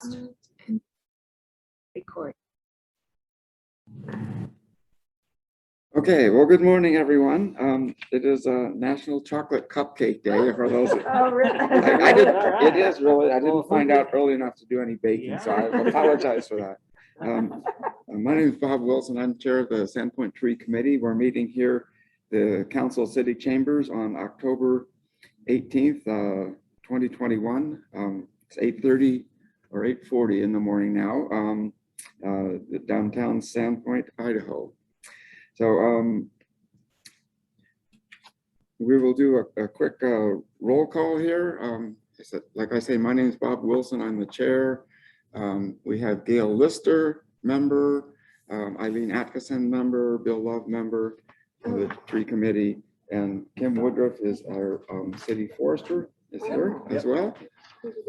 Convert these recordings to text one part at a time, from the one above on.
And record. Okay, well, good morning, everyone. It is a National Chocolate Cupcake Day for those. Oh, really? It is really. I didn't find out early enough to do any baking, so I apologize for that. My name is Bob Wilson. I'm chair of the Sandpoint Tree Committee. We're meeting here, the Council City Chambers, on October 18th, 2021. It's 8:30 or 8:40 in the morning now, downtown Sandpoint, Idaho. So we will do a quick roll call here. Like I say, my name is Bob Wilson. I'm the chair. We have Gail Lister, member, Eileen Atkinson, member, Bill Love, member of the tree committee, and Kim Woodruff is our city forester, is here as well.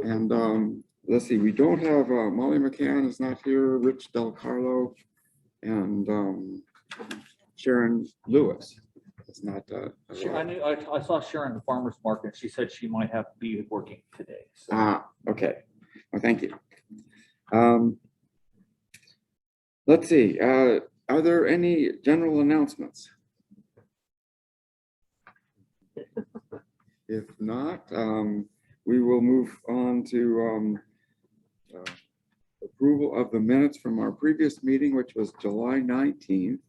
And let's see, we don't have Molly McCann is not here, Rich Del Carlo, and Sharon Lewis. It's not. I saw Sharon at the farmer's market. She said she might have to be working today. So. Okay. Well, thank you. Let's see. Are there any general announcements? If not, we will move on to approval of the minutes from our previous meeting, which was July 19th.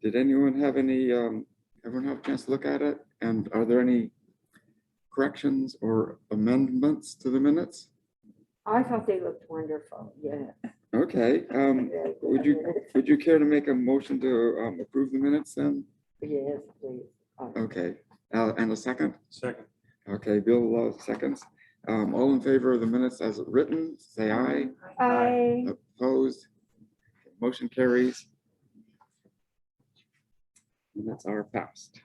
Did anyone have any, everyone have a chance to look at it? And are there any corrections or amendments to the minutes? I thought they looked wonderful. Yeah. Okay. Would you care to make a motion to approve the minutes then? Yes, please. Okay. And a second? Second. Okay, Bill seconds. All in favor of the minutes as written, say aye. Aye. Opposed? Motion carries. Minutes are passed.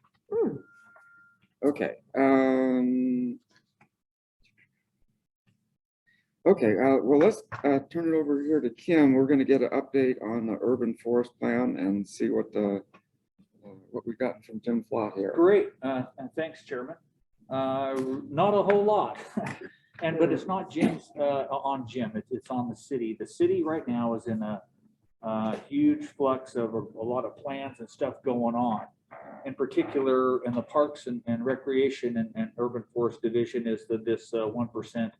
Okay. Okay, well, let's turn it over here to Kim. We're going to get an update on the urban forest plan and see what we got from Jim Flott here. Great, and thanks, Chairman. Not a whole lot, but it's not Jim's on Jim. It's on the city. The city right now is in a huge flux of a lot of plans and stuff going on. In particular, in the Parks and Recreation and Urban Forest Division is this 1%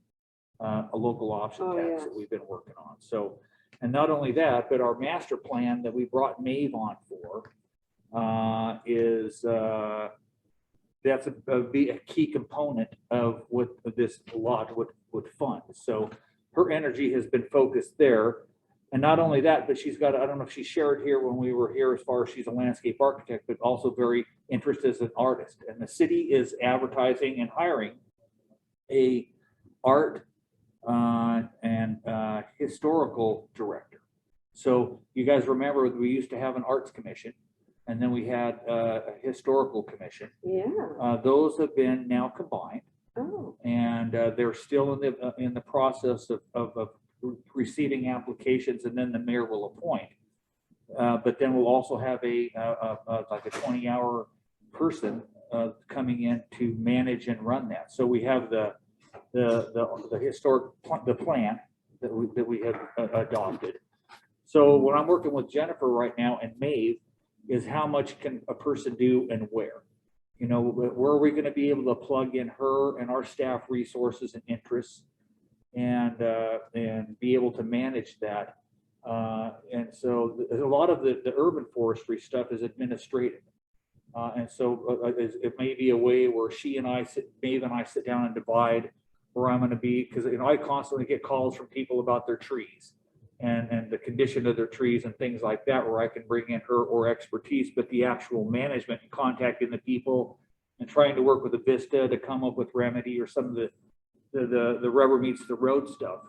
a local option tax that we've been working on. So, and not only that, but our master plan that we brought Maeve on for is that's be a key component of what this lodge would fund. So her energy has been focused there. And not only that, but she's got, I don't know if she shared here when we were here, as far as she's a landscape architect, but also very interested as an artist. And the city is advertising and hiring a art and historical director. So you guys remember we used to have an arts commission, and then we had a historical commission. Yeah. Those have been now combined. Oh. And they're still in the process of receiving applications, and then the mayor will appoint. But then we'll also have like a 20-hour person coming in to manage and run that. So we have the plan that we have adopted. So what I'm working with Jennifer right now and Maeve is how much can a person do and where. You know, where are we going to be able to plug in her and our staff resources and interests, and be able to manage that. And so a lot of the urban forestry stuff is administrative. And so it may be a way where Maeve and I sit down and divide where I'm going to be, because I constantly get calls from people about their trees and the condition of their trees and things like that, where I can bring in her or expertise, but the actual management and contacting the people and trying to work with the Vista to come up with remedy or some of the rubber meets the road stuff,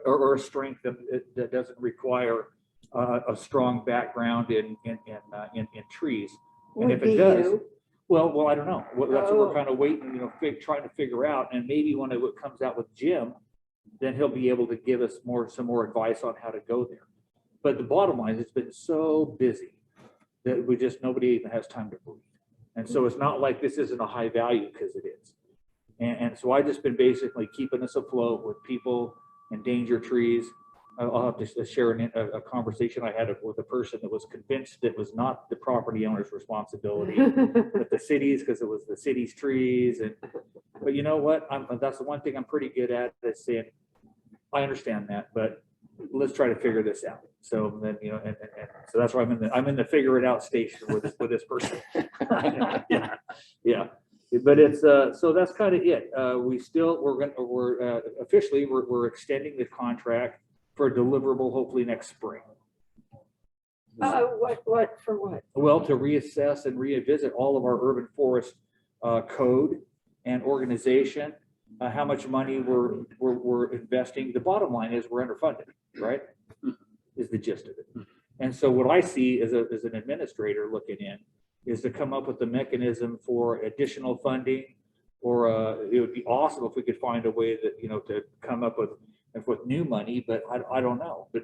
or a strength that doesn't require a strong background in trees. And if it does, well, I don't know. That's what we're kind of waiting, trying to figure out. And maybe when it comes out with Jim, then he'll be able to give us some more advice on how to go there. But the bottom line is, it's been so busy that nobody even has time to breathe. And so it's not like this isn't a high value, because it is. And so I've just been basically keeping us afloat with people, endangered trees. I'll have to share a conversation I had with a person that was convinced it was not the property owner's responsibility, but the city's, because it was the city's trees. But you know what? That's the one thing I'm pretty good at, is saying, I understand that, but let's try to figure this out. So then, you know, and so that's why I'm in the figure it out station with this person. Yeah. But it's, so that's kind of it. We're officially, we're extending the contract for a deliverable, hopefully next spring. What, for what? Well, to reassess and revisit all of our urban forest code and organization, how much money we're investing. The bottom line is we're underfunded, right? Is the gist of it. And so what I see as an administrator looking in is to come up with the mechanism for additional funding, or it would be awesome if we could find a way that, you know, to come up with new money, but I don't know. But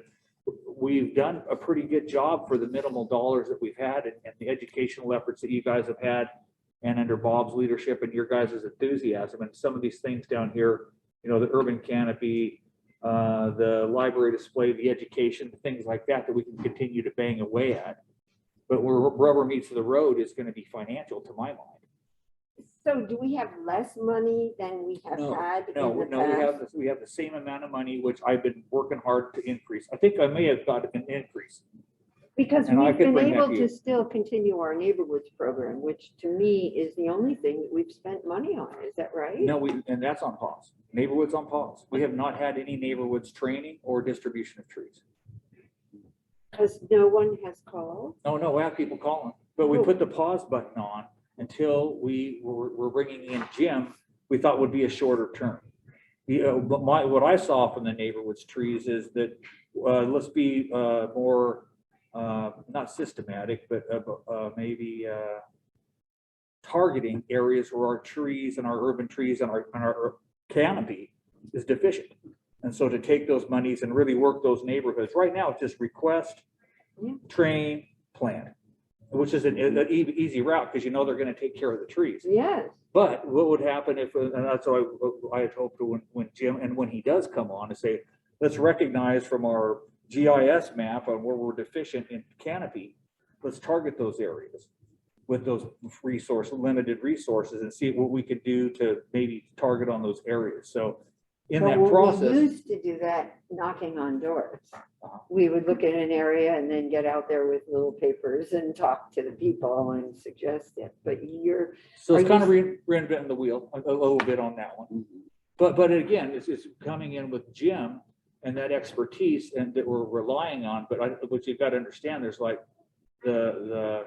we've done a pretty good job for the minimal dollars that we've had, and the educational efforts that you guys have had, and under Bob's leadership and your guys' enthusiasm, and some of these things down here, you know, the urban canopy, the library display, the education, things like that, that we can continue to bang away at. But where rubber meets the road is going to be financial, to my mind. So do we have less money than we have had in the past? We have the same amount of money, which I've been working hard to increase. I think I may have got an increase. Because And I we've could been bring that able to to you. still continue our neighborhoods program, which to me is the only thing that we've spent money on. Is that right? No, and that's on pause. Neighborhoods on pause. We have not had any neighborhoods training or distribution of trees. Because no one has called. No, we have people calling, but we put the pause button on until we're bringing in Jim. We thought would be a shorter term. But what I saw from the neighborhoods trees is that let's be more not systematic, but maybe targeting areas where our trees and our urban trees and our canopy is deficient. And so to take those monies and really work those neighborhoods. Right now, it's just request, train, plant, which is an easy route, because you know they're going to take care of the trees. Yes. But what would happen if, and that's what I had hoped when Jim, and when he does come on, to say, let's recognize from our GIS map on where we're deficient in canopy, let's target those areas with those limited resources, and see what we could do to maybe target on those areas. So in that process, we used to do that knocking on doors. We would look at an area and then get out there with little papers and talk to the people and suggest it. But so it's kind of reinventing the wheel a little bit on that one. But again, it's coming in with Jim and that expertise, and that we're relying on. But what you've got to understand, there's like the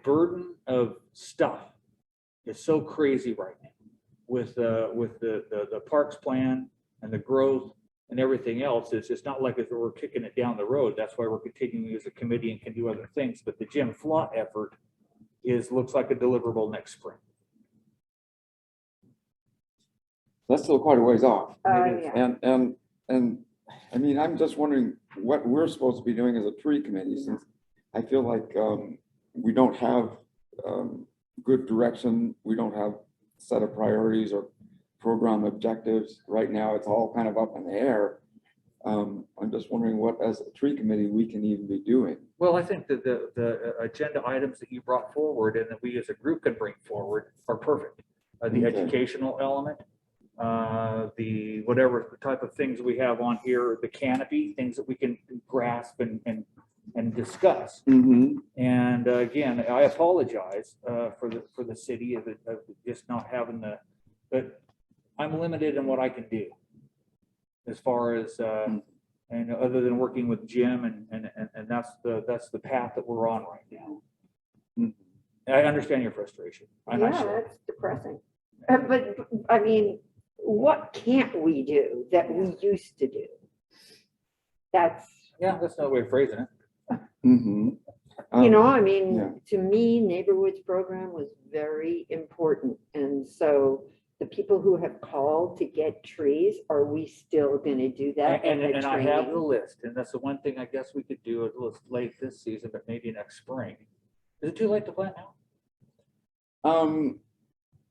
burden of stuff is so crazy right now with the parks plan and the growth and everything else. It's not like if we're kicking it down the road. That's why we're continuing as a committee and can do other things. But the Jim Flott effort looks like a deliverable next spring. That's still quite a ways off. yeah. And I mean, I'm just wondering what we're supposed to be doing as a tree committee, since I feel like we don't have good direction. We don't have set of priorities or program objectives. Right now, it's all kind of up in the air. I'm just wondering what, as a tree committee, we can even be doing. Well, I think that the agenda items that you brought forward and that we as a group can bring forward are perfect. The educational element, the whatever type of things we have on here, the canopy, things that we can grasp and discuss. And again, I apologize for the city of just not having but I'm limited in what I can do as far as and other than working with Jim, and that's the path that we're on right now. I understand your frustration. That's depressing. But I mean, what can't we do that we used to do? That's another way of phrasing it. you know, I mean, to me, neighborhoods program was very important. And so the people who have called to get trees, are we still going to do that? And I have the list, and that's the one thing I guess we could do a little late this season, but maybe next spring. Is it too late to plant now?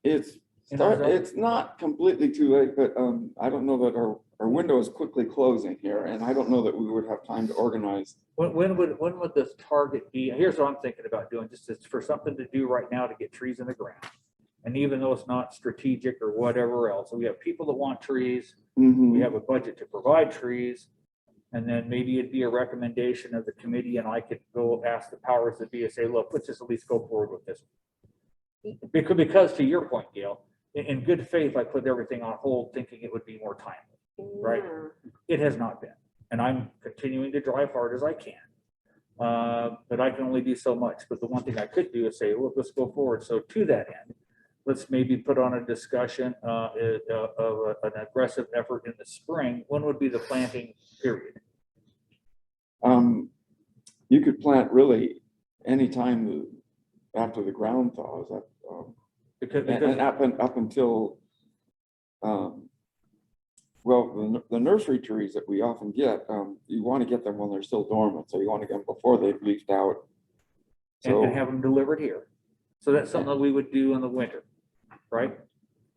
It's It's not completely too late, but I don't know that our window is quickly closing here, and I don't know that we would have time to organize. When would this target be? Here's what I'm thinking about doing, just as for something to do right now to get trees in the ground. And even though it's not strategic or whatever else, so we have people that want trees, we have a budget to provide trees. And then maybe it'd be a recommendation of the committee and I could go ask the powers that be and say, look, let's just at least go forward with this. Because to your point, Gail, in good faith, I put everything on hold thinking it would be more timely, right? It has not been. And I'm continuing to drive hard as I can. But I can only do so much. But the one thing I could do is say, look, let's go forward. So to that end, let's maybe put on a discussion of an aggressive effort in the spring. When would be the planting period? You could plant really anytime after the ground thaws. And up until, well, the nursery trees that we often get, you want to get them when they're still dormant. So you want to get them before they've leafed out. So, and have them delivered here. So that's something that we would do in the winter, right?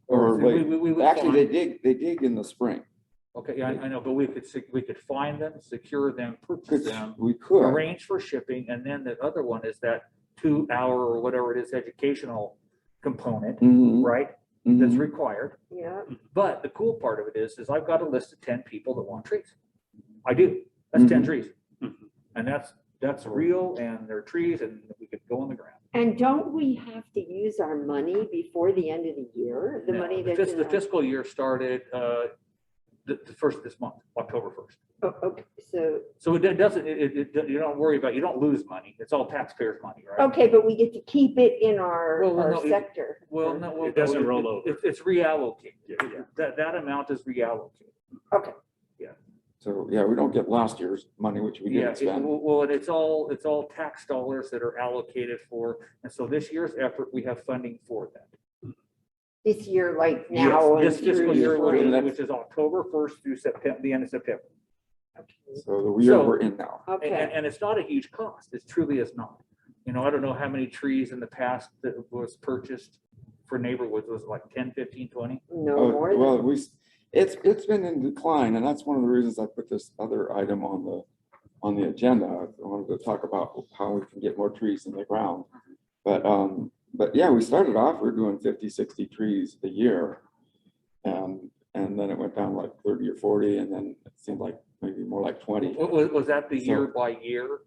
Or we would actually, find, they dig in the spring. Okay, yeah, I know, but we could find them, secure them, purchase them, We could arrange for shipping, and then the other one is that 2-hour or whatever it is educational component, right? That's required. Yeah. But the cool part of it is I've got a list of 10 people that want trees. I do. That's 10 trees, and that's real, and they're trees, and we could go on the ground. And don't we have to use our money before the end of the year? The No, money the that's in the our- fiscal year started the first of this month, October 1st. Oh, okay, So it doesn't, you don't worry about, you don't lose money. It's all taxpayers' money, right? okay, but we get to keep it in our Well, no, sector. Well, no. It doesn't roll over. It's reallocated. Yeah. That amount is reallocated. Okay. So yeah, we don't get last year's money, which we Yeah, didn't spend. well, and it's all tax dollars that are allocated for, and so this year's effort, we have funding for that. This year, like now. and Yes, this fiscal through year, spring. which is October 1st through September, the end of September. Okay. So the year So- we're in now. Okay, And it's not a huge cost. It truly is not. You know, I don't know how many trees in the past that was purchased for neighborhoods, was it like 10, 15, 20? no more than. Well, it's been in decline, and that's one of the reasons I put this other item on the agenda. I wanted to talk about how we can get more trees in the ground. But yeah, we started off, we were doing 50, 60 trees a year. And then it went down like 30 or 40, and then it seemed like maybe more like 20. Was that the So- year by year?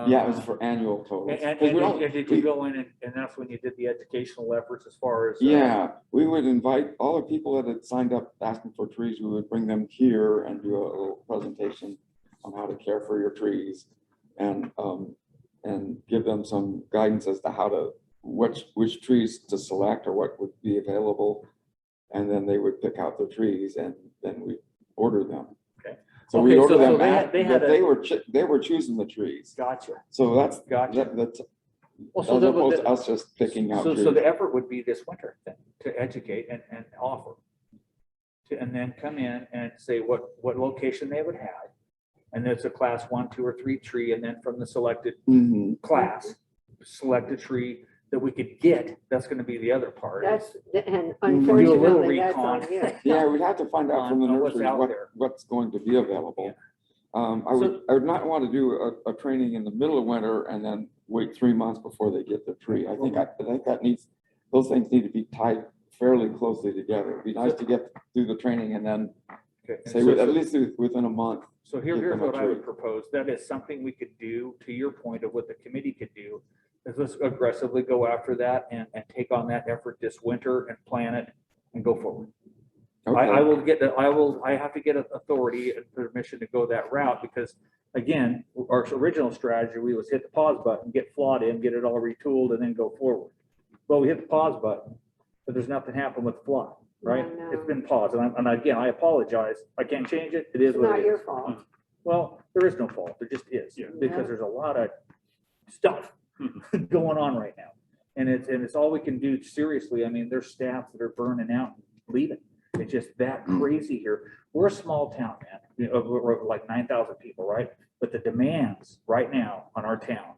Yeah, it was for annual totals. And 'Cause we don't- did you go in and that's when you did the educational efforts as far as? Yeah, we would invite all the people that had signed up asking for trees, we would bring them here and do a little presentation on how to care for your trees and give them some guidance as to which trees to select or what would be available. And then they would pick out their trees and then we order them. Okay. So we Okay, order so them, they they were choosing the trees. Gotcha. So that's, Gotcha. that's, Well, as so opposed to us just picking out trees. So the effort would be this winter then, to educate and offer. And then come in and say what location they would have. And it's a class 1, 2, or 3 tree, and then from the selected Mhm. class, select a tree that we could get. That's gonna be the other part. And can do a little unfortunately, that's on recon. you. Yeah, we'd have to find out from the On what's nurseries out there. what's going to be available. Yeah. I would not want to do a training in the middle of winter and then wait 3 months before they get their tree. I think those things need to be tied fairly closely together. It'd be nice to do the training and then Okay. say at least within a month. So Give here's them a what I would tree. propose. That is something we could do, to your point of what the committee could do, is let's aggressively go after that and take on that effort this winter and plan it and go forward. Okay. I have to get authority and permission to go that route because, again, our original strategy, we was hit the pause button, get flawed in, get it all retooled, and then go forward. Well, we hit the pause button, but there's nothing happened with the fly, right? I know. It's been paused, and again, I apologize. I can't change it. It is It's what not it your is. fault. Well, there is no fault. There just is, Yeah. because there's a lot of stuff going on right now. And it's all we can do seriously. I mean, there's staff that are burning out, and leaving. It's just that crazy here. We're a small town, man. You know, we're like 9,000 people, right? But the demands right now on our town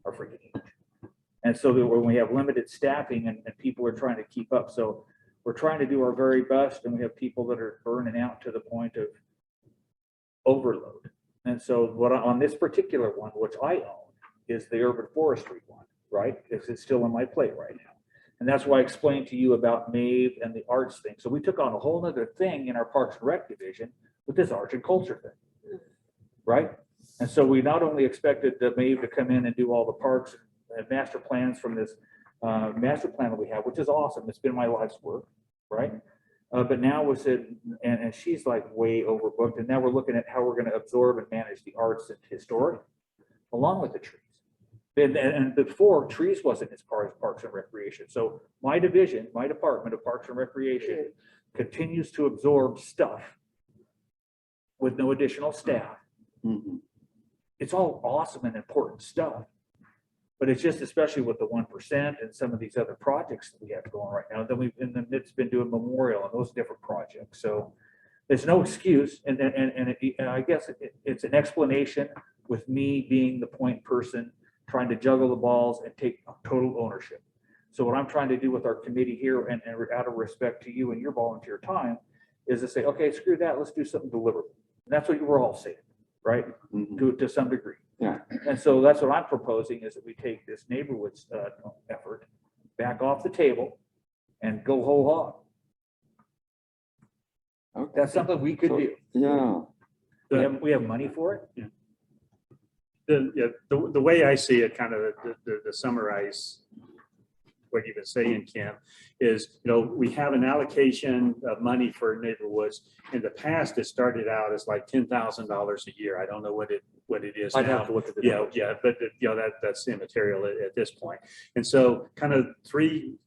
are freaking huge. And so when we have limited staffing and people are trying to keep up. So we're trying to do our very best, and we have people that are burning out to the point of overload. And so on this particular one, which I own, is the urban forestry one, right? It's still on my plate right now. And that's why I explained to you about Maeve and the arts thing. So we took on a whole nother thing in our Parks and Rec division with this arts and culture thing, right? And so we not only expected Maeve to come in and do all the parks and master plans from this master plan that we have, which is awesome. It's been my life's work, right? But now we're sitting, and she's like way overbooked. And now we're looking at how we're going to absorb and manage the arts and historic along with the trees. And before, trees wasn't as far as Parks and Recreation. So my division, my department of Parks and Recreation continues to absorb stuff with no additional staff. Mhm. It's all awesome and important stuff. But it's just, especially with the 1% and some of these other projects that we have going right now, then we've in the midst been doing memorial and those different projects. So there's no excuse. And I guess it's an explanation with me being the point person, trying to juggle the balls and take total ownership. So what I'm trying to do with our committee here, and out of respect to you and your volunteer time, is to say, okay, screw that, let's do something deliverable. And that's what you were all saying, right? Mhm. To some degree. Yeah. And so that's what I'm proposing, is that we take this neighborhood effort back off the table and go whole hog. Okay. That's something we could So- do. Yeah. We have money for it. The way I see it, kind of to summarize what you've been saying, Kim, is, we have an allocation of money for neighborhoods. In the past, it started out as like $10,000 a year. I don't know what it is I'd have now. to look at the. Yeah, numbers. yeah, but that's immaterial at this point. And so kind of three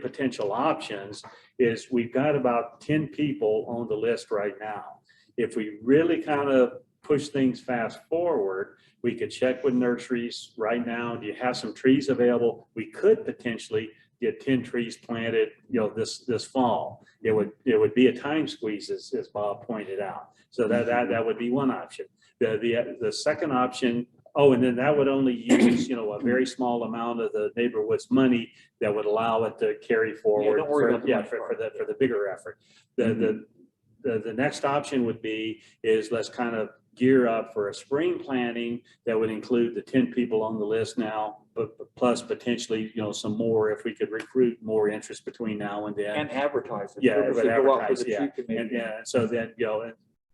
potential options is we've got about 10 people on the list right now. If we really kind of push things fast forward, we could check with nurseries right now. Do you have some trees available? We could potentially get 10 trees planted, this fall. It would be a time squeeze, as Bob pointed out. So that would be one option. The second option, and then that would only use, a very small amount of the neighborhood's money that would allow it to carry forward. don't worry about the money for part. the bigger effort. The next option would be let's kind of gear up for a spring planning that would include the 10 people on the list now, but plus potentially, some more if we could recruit more interest between now and then. And advertise it. Yeah, Purposely but go out for advertise, the yeah. tree committee. And so then,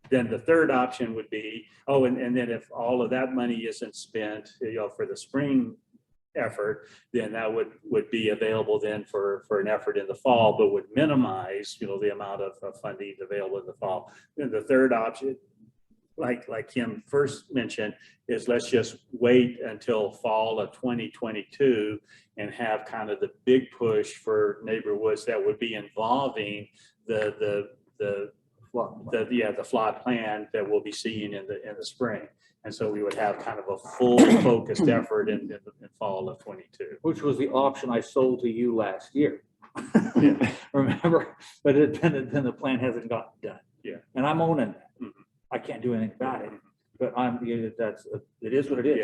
then the third option would be, and then if all of that money isn't spent, for the spring effort, then that would be available then for an effort in the fall, but would minimize, the amount of funding available in the fall. Then the third option, like Kim first mentioned, is let's just wait until fall of 2022 and have kind of the big push for neighborhoods that would be involving the flood plan that we'll be seeing in the spring. And so we would have kind of a full focused effort in fall of 22. Which was the option I sold to you last year. Remember? But then the plan hasn't gotten done. Yeah. And I'm owning that. Mhm. I can't do anything about it, but it is what it is.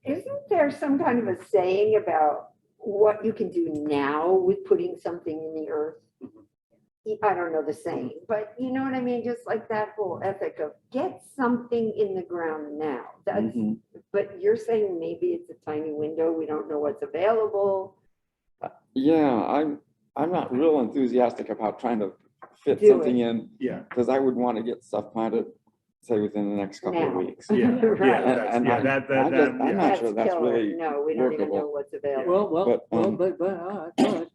Yeah. Isn't there some kind of a saying about what you can do now with putting something in the earth? I don't know the saying, but you know what I mean? Just like that whole ethic of get something in the ground now. That's, Mhm. but you're saying maybe it's a tiny window. We don't know what's available. Yeah, I'm not real enthusiastic about trying to fit Do something it. in, Yeah. because I would want to get stuff planted, say, within the next couple of Now. weeks. Yeah. Right. Yeah. And Yeah. I'm Yeah. not sure that's killer. really No, we don't even know workable. what's available. But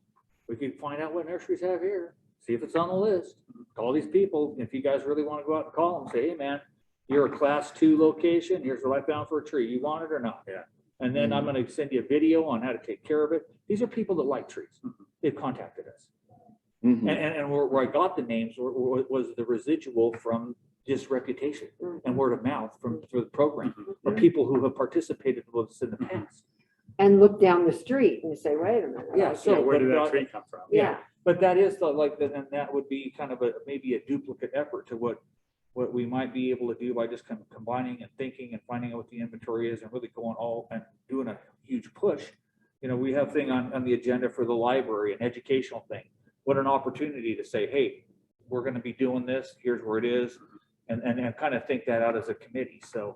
we can find out what nurseries have here, see if it's on the list. Call these people. If you guys really want to go out and call them, say, hey man, you're a class 2 location. Here's what I found for a tree. You want it or not? Yeah. And then I'm going to send you a video on how to take care of it. These are people that like trees. They've contacted us. Mhm. And where I got the names was the residual from just reputation and word of mouth through the program, or people who have participated with us in the past. And look down the street and say, wait a minute. Yeah, I so can't- Where did but, that tree come from? Yeah. But that is and that would be kind of maybe a duplicate effort to what we might be able to do by just kind of combining and thinking and finding out what the inventory is and really going all and doing a huge push. We have thing on the agenda for the library, an educational thing. what an opportunity to say, hey, we're going to be doing this, here's where it is, and kind of think that out as a committee. So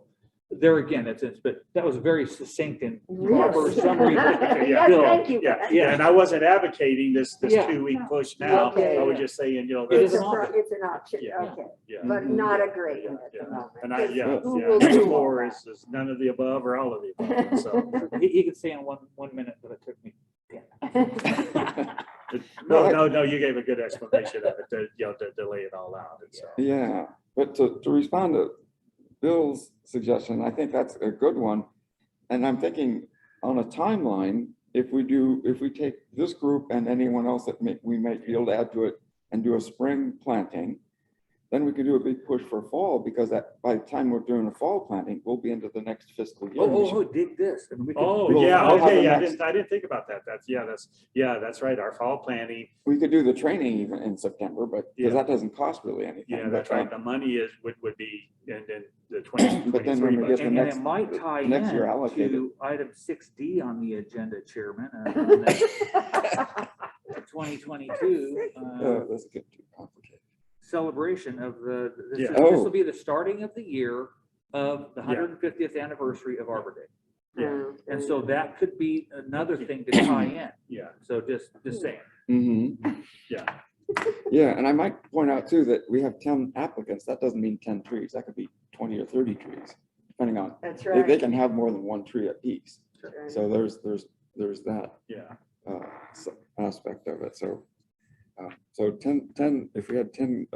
there again, but that was very succinct and proper Yes. summary. Yes, Bill. thank you. Yeah, yeah, and I wasn't advocating this Yeah. 2-week push now. Okay. I was just saying, It that's- is an option. It's an option, Yeah. okay, yeah. but not a great one at Yeah. the moment. And I, yeah, Who yeah, will number do all 4 that? is none of the above or all of the above. So, He can say in one minute, but it took me 10. no, you gave a good explanation of it, to lay it all out. And so, Yeah, but to respond to Bill's suggestion, I think that's a good one. And I'm thinking on a timeline, if we take this group and anyone else that we might be able to add to it and do a spring planting, then we could do a big push for fall, because by the time we're doing a fall planting, we'll be into the next fiscal year. Dig this. And we can, oh, We'll yeah, have okay, the yeah, next- I didn't think about that. That's right. Our fall planning. We could do the training even in September, but Yeah. because that doesn't cost really anything. Yeah, but, that's right. The money would be in the 2023 But then when we get budget. the next- it might tie next year in allocated. to item 6D on the agenda, Chairman, on the 2022 That's get too complicated. celebration of Yeah. this will be the starting of the year of the 150th anniversary of Arbor Day. Yeah. And so that could be another thing to tie in. Yeah, So just saying. Mhm. yeah. Yeah, and I might point out too that we have 10 applicants. That doesn't mean 10 trees. That could be 20 or 30 trees, depending on, That's they right. can have more than one tree apiece. Right. So there's that Yeah. aspect of it. So 10, if we had 10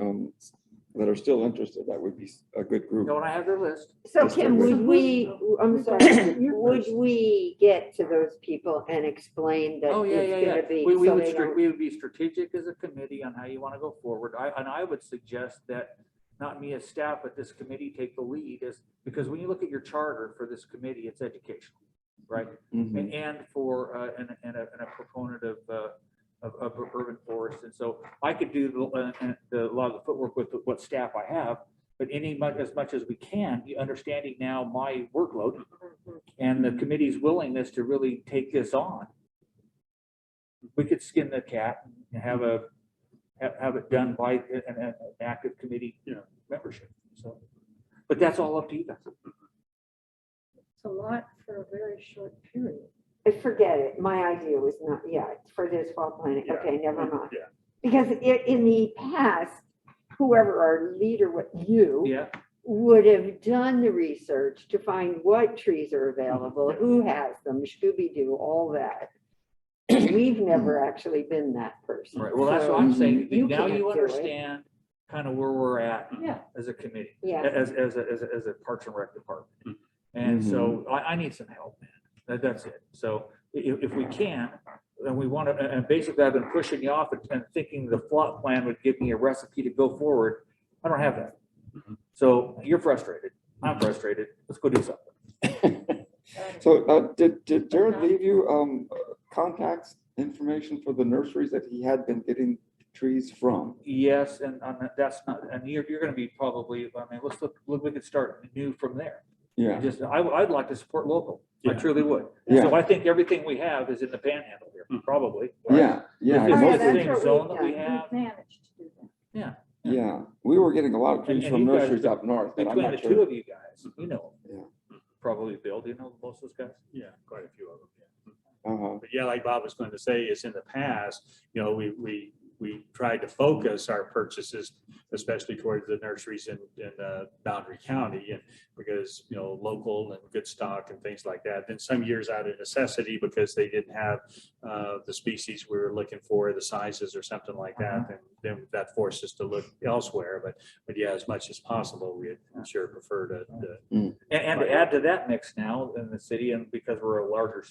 that are still interested, that would be a good group. Don't I have their list? So Yes, Kim, there would we, I'm sorry, would we get to those people and explain that Oh, yeah, it's yeah, yeah. gonna be? We so would, they don't- we would be strategic as a committee on how you want to go forward. I would suggest that not me as staff, but this committee take the lead, because when you look at your charter for this committee, it's educational, right? Mhm. And for, and a proponent of urban forest. And so I could do a lot of the footwork with what staff I have, but as much as we can, understanding now my workload and the committee's willingness to really take this on, we could skin the cat and have it done by an active committee, membership. So, but that's all up to you guys. It's a lot for a very short period. Forget it. My idea was not, for this fall planning. Yeah. Okay, never mind. Yeah. Because in the past, whoever our leader, you Yeah. would have done the research to find what trees are available, who has them, Scooby-Doo, all that. We've never actually been that person. Right. Well, that's what So I'm saying. you Now can't you do it. understand kind of where we're at Yeah. as a committee, Yeah. as a Parks and Rec department. And so I need some help, man. That's it. So if we can, and we want to, and basically I've been pushing you off and thinking the plot plan would give me a recipe to go forward. I don't have that. So you're frustrated. I'm frustrated. Let's go do something. So did Jared leave you contacts information for the nurseries that he had been getting trees from? Yes, and that's not, and you're going to be probably, I mean, let's look, we could start new from there. Yeah. Just, I'd like to support local. I Yeah. truly would. Yeah. So I think everything we have is in the panhandle here, probably. right? Yeah, yeah. With Oh, yeah, this most of that's it- thing what zone we've that we done. have, We've managed to do that. yeah. Yeah, we were getting a lot of trees And from you guys, nurseries up north, but I'm Between the not two sure. of you guys, you know, probably Bill, do you know most of those guys? Yeah, quite a few of them. Yeah. Uh-huh. But like Bob was going to say, is in the past, we tried to focus our purchases, especially towards the nurseries in Boundary County, and because, local and good stock and things like that. Then some years out of necessity, because they didn't have the species we were looking for, the sizes or something like that, and then that forced us to look elsewhere. But yeah, as much as possible, we'd sure prefer to. And to add to that mix now in the city, and because we're a larger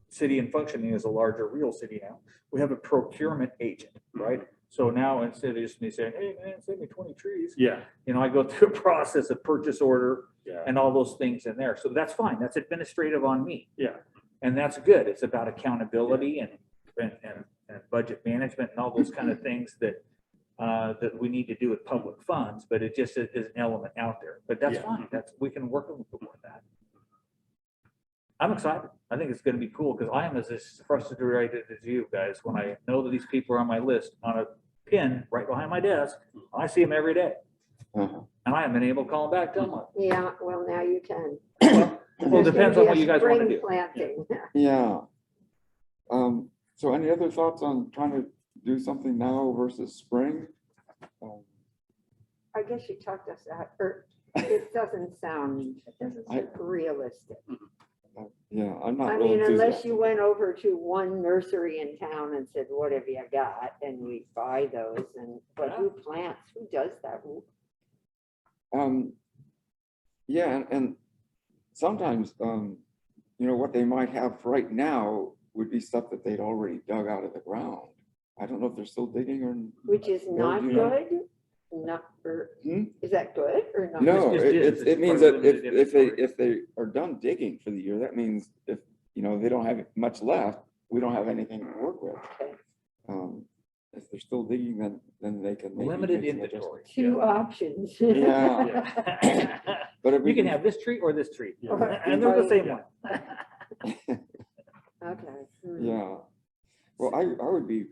city and functioning as a larger real city now, we have a procurement agent, right? So now instead of just me saying, hey man, send me 20 trees, Yeah, I go through a process of purchase order yeah, and all those things in there. So that's fine. That's administrative on me. yeah. And that's good. It's about accountability and budget management and all those kind of things that we need to do with public funds, but it just is an element out there. But that's Yeah. fine. We can work with that. I'm excited. I think it's gonna be cool, because I am as frustrated as you guys, when I know that these people are on my list on a pin right behind my desk. I see them every day, Uh-huh. and I haven't been able to call them back, tell them. Yeah, well, now you can. Well, it There's depends gonna on be what a you guys want to spring do. Planting. Yeah. So any other thoughts on trying to do something now versus spring? I guess you talked us out, or it doesn't sound I- realistic. Yeah, I'm not I real mean, unless enthusiastic. you went over to one nursery in town and said, what have you got? And we buy those and, but who plants? Who does that? Yeah, and sometimes, what they might have right now would be stuff that they'd already dug out of the ground. I don't know if they're still digging or. Which is not do you know? good? Not, or, Hmm? is that good or not? No, It's it just means part that of the inventory. if they are done digging for the year, that means if, they don't have much left, we don't have anything to work with. If they're still digging, then they can. maybe Limited make some inventory. Two options. Yeah. But if we You can have this tree or this tree, Yeah. and they're the same one. Okay. Yeah, well, I would be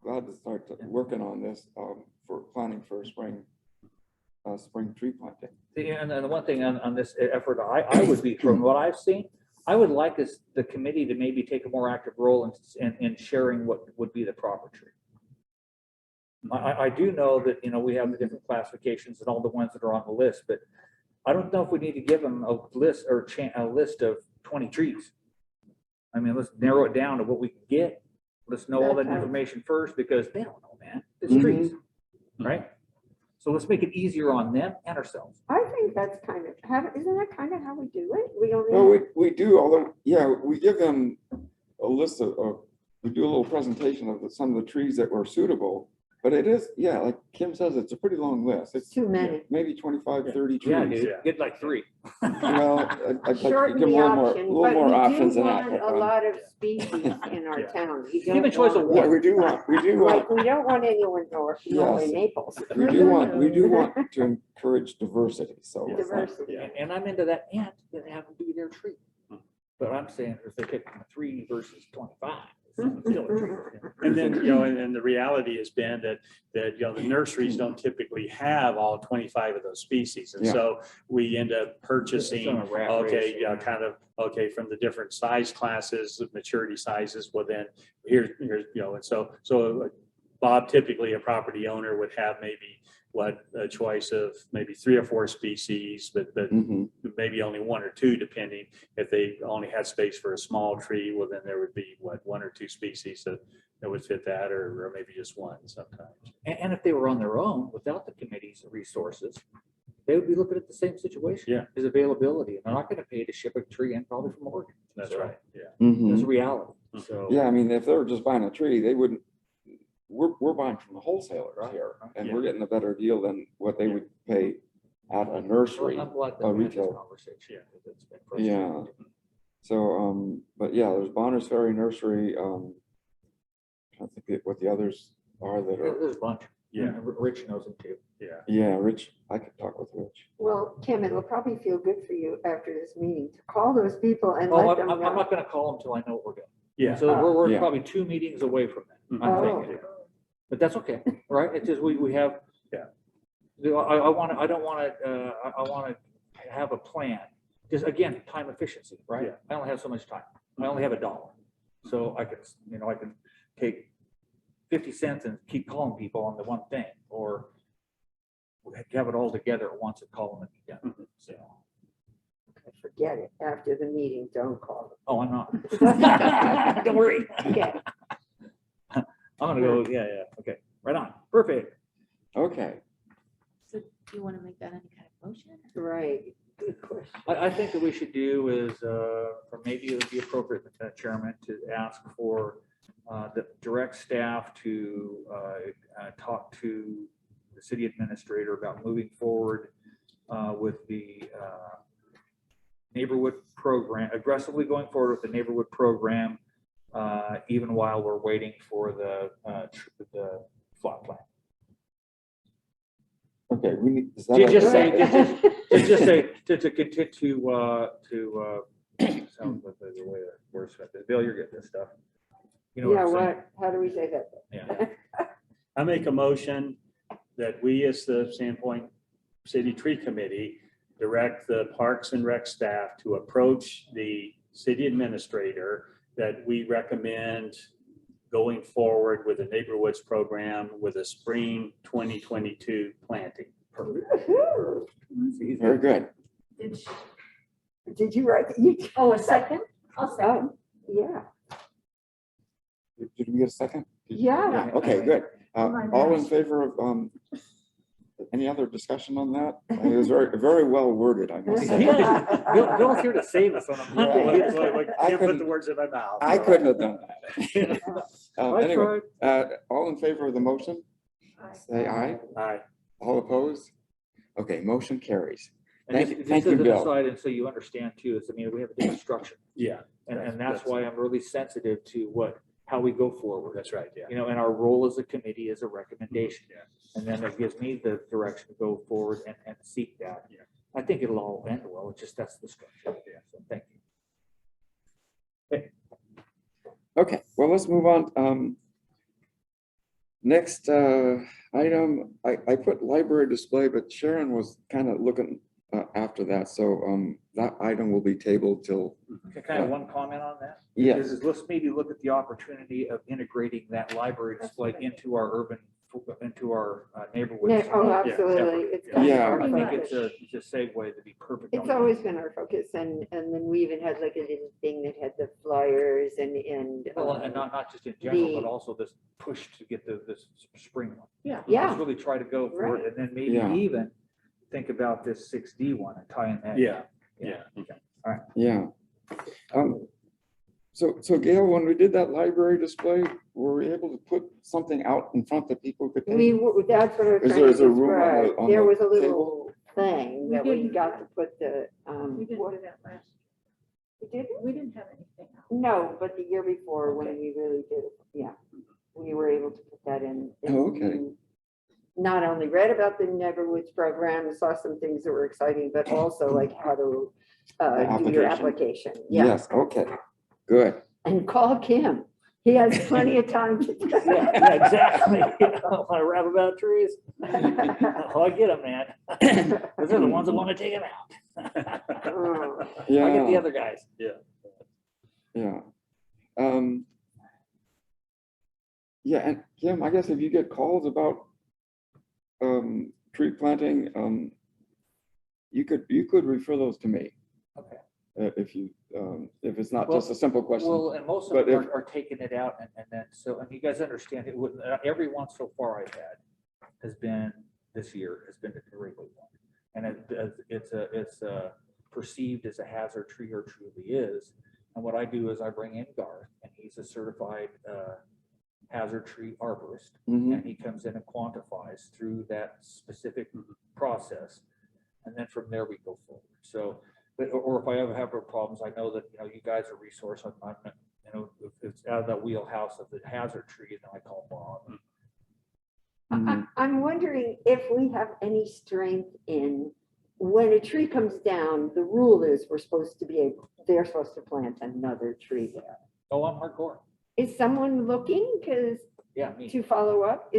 glad to start working on this for planning for spring tree planting. And then the one thing on this effort, I would be, from what I've seen, I would like us, the committee, to maybe take a more active role in sharing what would be the proper tree. I do know that, we have the different classifications and all the ones that are on the list, but I don't know if we need to give them a list or a list of 20 trees. I mean, let's narrow it down to what we can get. Let's know all that information first, because they don't know, man. It's trees, right? So let's make it easier on them and ourselves. I think that's kind of, isn't that kind of how we do it? We only. Well, we do, although, yeah, we give them a list we do a little presentation of some of the trees that were suitable. But it is, yeah, like Kim says, it's a pretty long list. It's Too many. maybe 25, 30 trees. Yeah, dude, get like 3. Well, I'd like to Shorten give the them a option, little but more we options do than that. want a lot of species in our Yeah. town. We Give a don't choice of want- Yeah, we do want, Like, we don't want anyone north, Norway Yes. maples. we do want to encourage diversity, so. it's not- Diversity. And I'm into that, and that have to be their tree. But I'm saying if they pick 3 versus 25. it's still a tree. And then, and the reality has been that, the nurseries don't typically have all 25 of those species. And Yeah. so we end up purchasing, It's on a rat race, yeah. from the different size classes, maturity sizes. Well, then here's, and so Bob, typically a property owner would have maybe a choice of maybe 3 or 4 species, but Mhm. maybe only 1 or 2, depending. If they only had space for a small tree, well, then there would be 1 or 2 species that would fit that, or maybe just 1 sometimes. And if they were on their own, without the committee's resources, they would be looking at the same situation. Yeah. Is availability. And they're not going to pay to ship a tree in, probably from Oregon. That's So right, yeah. Mhm. That's a reality. So. Yeah, I mean, if they were just buying a tree, they wouldn't, we're buying from the wholesalers here, and we're getting a better deal than what they would pay at a nursery. I'm glad that a we had this retail. conversation. It's been frustrating. Yeah. So, but yeah, there's Bonner's Ferry Nursery. I think what the others are that are, There's a bunch. Yeah. And Rich knows them too. Yeah. yeah, Rich, I could talk with Rich. Well, Kim, it'll probably feel good for you after this meeting to call those people and Oh, let I'm them know. not going to call them until I know what we're doing. Yeah. So we're Yeah. probably 2 meetings away from that. I'm Oh. thinking. But that's okay, right? It's just we have. Yeah. I want to have a plan. Just again, time efficiency, right? Yeah. I only have so much time. I only have $1. So I can take 50 cents and keep calling people on the one thing, or have it all together at once and call them and be done. So, Forget it. After the meeting, don't call them. oh, I'm not. Don't worry. Okay. I'm gonna go. Yeah. Okay. Right on. Perfect. Okay. So do you want to make that any kind of motion? Right. Good question. I think that we should do is, or maybe it would be appropriate, Chairman, to ask for the direct staff to talk to the city administrator about moving forward with the neighborhood program, aggressively going forward with the neighborhood program, even while we're waiting for the plot plan. Okay, we need. Is that You a- just say, to continue to Sounds like the way that works. Bill, you're getting this stuff. You know Yeah, what I'm saying? what, how do we say that? Yeah. I make a motion that we, as the Sandpoint City Tree Committee, direct the Parks and Rec staff to approach the city administrator that we recommend going forward with the Neighborhoods program with a spring 2022 planting. Very good. Did you write, you? Oh, a second? I'll second. Oh, yeah, Did we get a second? yeah. Okay, good. My All in mask. favor of, any other discussion on that? It was very, very well worded, I must say. Bill's here to save us on a Monday. Yeah. I Can't put couldn't- the words in my mouth. I couldn't have done that. I Anyway, tried. all in favor of the motion, say aye. Aye. All opposed? Okay, motion carries. And Thank just- you- just thank as you, an Bill. aside, and so you understand too, is, I mean, we have a different structure. Yeah, And that's why I'm really sensitive to how we go forward. that's right, yeah. You know, and our role as a committee is a recommendation. Yeah. And then it gives me the direction to go forward and seek that. Yeah. I think it'll all end well. It's just, that's the structure. Yeah, so thank you. Okay, well, let's move on. Next item, I put library display, but Sharon was kind of looking after that, so that item will be tabled till, Can I have one comment on that? yes. Let's maybe look at the opportunity of integrating that library display into our neighborhood. Yeah, oh, Yeah, absolutely. It's kind of Yeah. our I think focus. it's a segue to be perfect. It's always been our focus, and then we even had like a little thing that had the flyers and. Well, and not just in general, the- but also this push to get this spring one. Yeah. Yeah. Let's really try to go for Right. it, and then maybe Yeah. even think about this 6D one and tie in that. Yeah, Yeah. yeah. Yeah. So Gail, when we did that library display, were we able to put something out in front that people could take? That's what I was Is trying there- to is there room on the- describe. on There the was a little table? thing We that we didn't- got to put the, We didn't do that last, we didn't? we didn't have anything else. No, but the year before when Okay. we really did, it, yeah, we were able to put that in. and Oh, okay. you Not only read about the Neighborhoods program, saw some things that were exciting, but also like how to do your application. Yeah, Yes, okay, good. and call Kim. He has plenty of time to do Yeah, exactly. Want to rap about trees? Oh, I get them, man. Those are the ones that want to take them out. Oh, I get the Yeah, other guys. yeah. Yeah, and Kim, I guess if you get calls about tree planting, you could refer those to me. Okay. If it's not just a simple question. Well, and most of But them if- are taking it out and then, so, and you guys understand it, every one so far I've had has been, this year, has been a regular one. And it's perceived as a hazard tree, or truly is. And what I do is I bring in Garth, and he's a certified hazard tree arborist. Mhm. And he comes in and quantifies through that specific process. And then from there we go forward. So, or if I ever have problems, I know that, you guys are a resource. I'm, if it's out of that wheelhouse of the hazard tree, then I call Bob. I'm wondering if we have any strength in, when a tree comes down, the rule is they're supposed to plant another tree there. Oh, I'm hardcore. Is someone looking? Because Yeah, me. to follow up,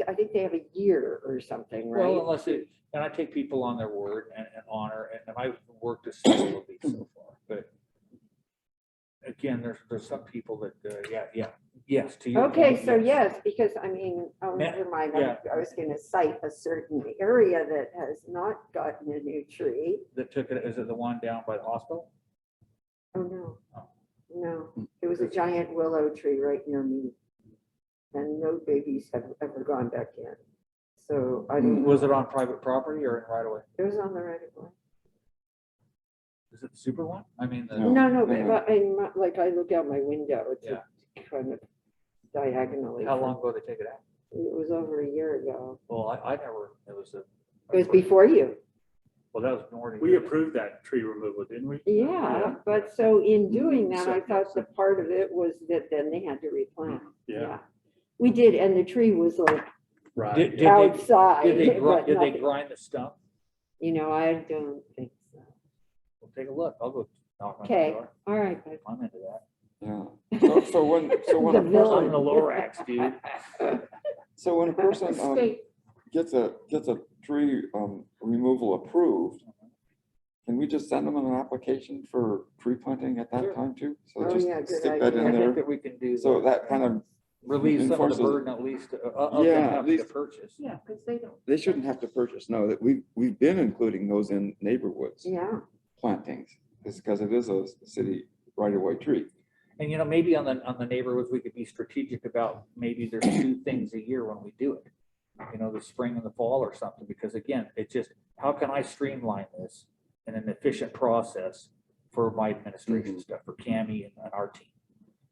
I think they have a year or something, Well, right? unless it, and I take people on their word and honor, and I've worked with several of these so far, but again, there's some people that, yes, to your. Okay, point, so yes, because I mean, oh, Yeah, never mind. yeah. I was gonna cite a certain area that has not gotten a new tree. That took it, is it the one down by the hospital? Oh, no. Oh. No, it was a giant willow tree right near me. And no babies have ever gone back in. So I don't know. Was it on private property or in right away? It was on the right of way. Is it the super one? I mean, the. No. No, no. but like I look out my window, it's Yeah. kind of diagonally. How long ago they take it out? It was over a year ago. Well, I never, it was a. It was before you. Well, that was Nordy. We approved that tree removal, didn't we? Yeah, but so in doing that, I So- thought the part of it was that then they had to replant. Yeah, We did, and the tree was like right. Did outside. Did they, but did they nothing- grind the stump? I don't think so. We'll take a look. I'll go knock on the Okay, door. all right. bud. I'm into that. Yeah. So when The a I'm villain. in the Lorax, dude. so when a person Escape. gets a tree removal approved, can we just send them an application for tree planting at that Sure. time too? So Oh, just yeah, good stick that idea. in I there. think that we can do So that. that kind of, Relieve some of the enforces- burden at least of Yeah, them at having to least- purchase. Yeah, because they don't. they shouldn't have to purchase. No, that we've been including those in neighborhoods Yeah, plantings. It's because it is a city right of way tree. And maybe on the neighborhoods, we could be strategic about maybe there's 2 things a year when we do it. The spring and the fall or something, because again, it's just, how can I streamline this in an efficient process for my administration stuff, for Cami and our team?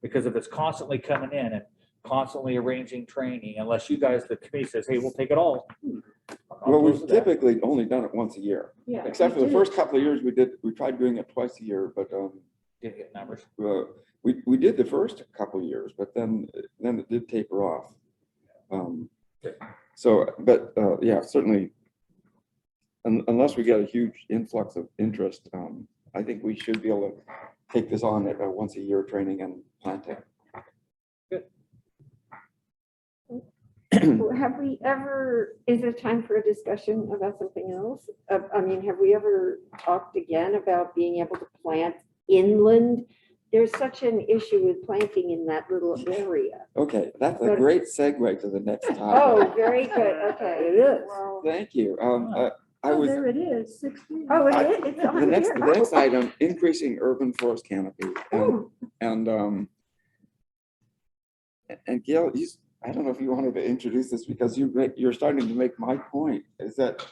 Because if it's constantly coming in and constantly arranging training, unless you guys, the committee says, hey, we'll take it all. I'm not Well, opposed we've to that. typically only done it once a year, Yeah. except for we the do. first couple of years we tried doing it twice a year, but Didn't get numbers. we did the first couple of years, but then it did taper off. So, but yeah, certainly, unless we get a huge influx of interest, I think we should be able to take this on at a once a year training and planting. have we ever, is there time for a discussion about something else? I mean, have we ever talked again about being able to plant inland? There's such an issue with planting in that little area. Okay, that's a great segue to the next topic. Oh, very good, okay. It is. Thank you. I Oh, was, there it is, 16. Oh, it is, it's the on next, here. the next item, increasing urban forest canopy. Oh, And Gail, I don't know if you wanted to introduce this because you're starting to make my point, is that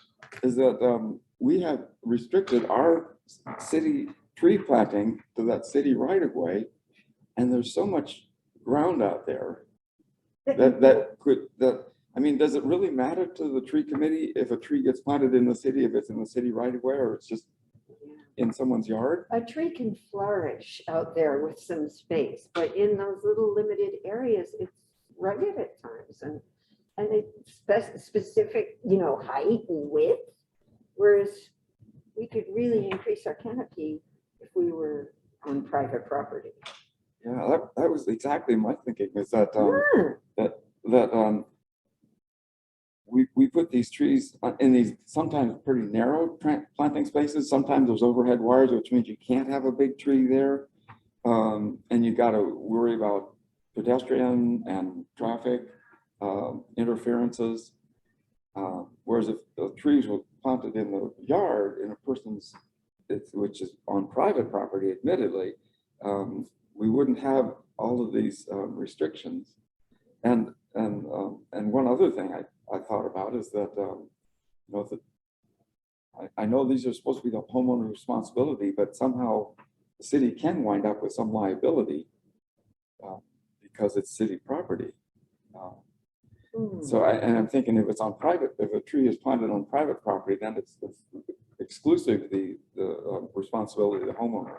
we have restricted our city tree planting to that city right of way. And there's so much ground out there I mean, does it really matter to the tree committee if a tree gets planted in the city, if it's in the city right of way, or it's just in someone's yard? a tree can flourish out there with some space, but in those little limited areas, it's rugged at times and it's specific, height and width. Whereas we could really increase our canopy if we were on private property. Yeah, that was exactly my thinking, is that, Yeah. we put these trees in these sometimes pretty narrow planting spaces. Sometimes there's overhead wires, which means you can't have a big tree there. And you got to worry about pedestrian and traffic interferences. Whereas if the trees were planted in the yard in a person's, which is on private property, admittedly, we wouldn't have all of these restrictions. And one other thing I thought about is that, I know these are supposed to be the homeowner responsibility, but somehow the city can wind up with some liability because it's city property. So I'm thinking if it's on if a tree is planted on private property, then it's exclusively the responsibility of the homeowner.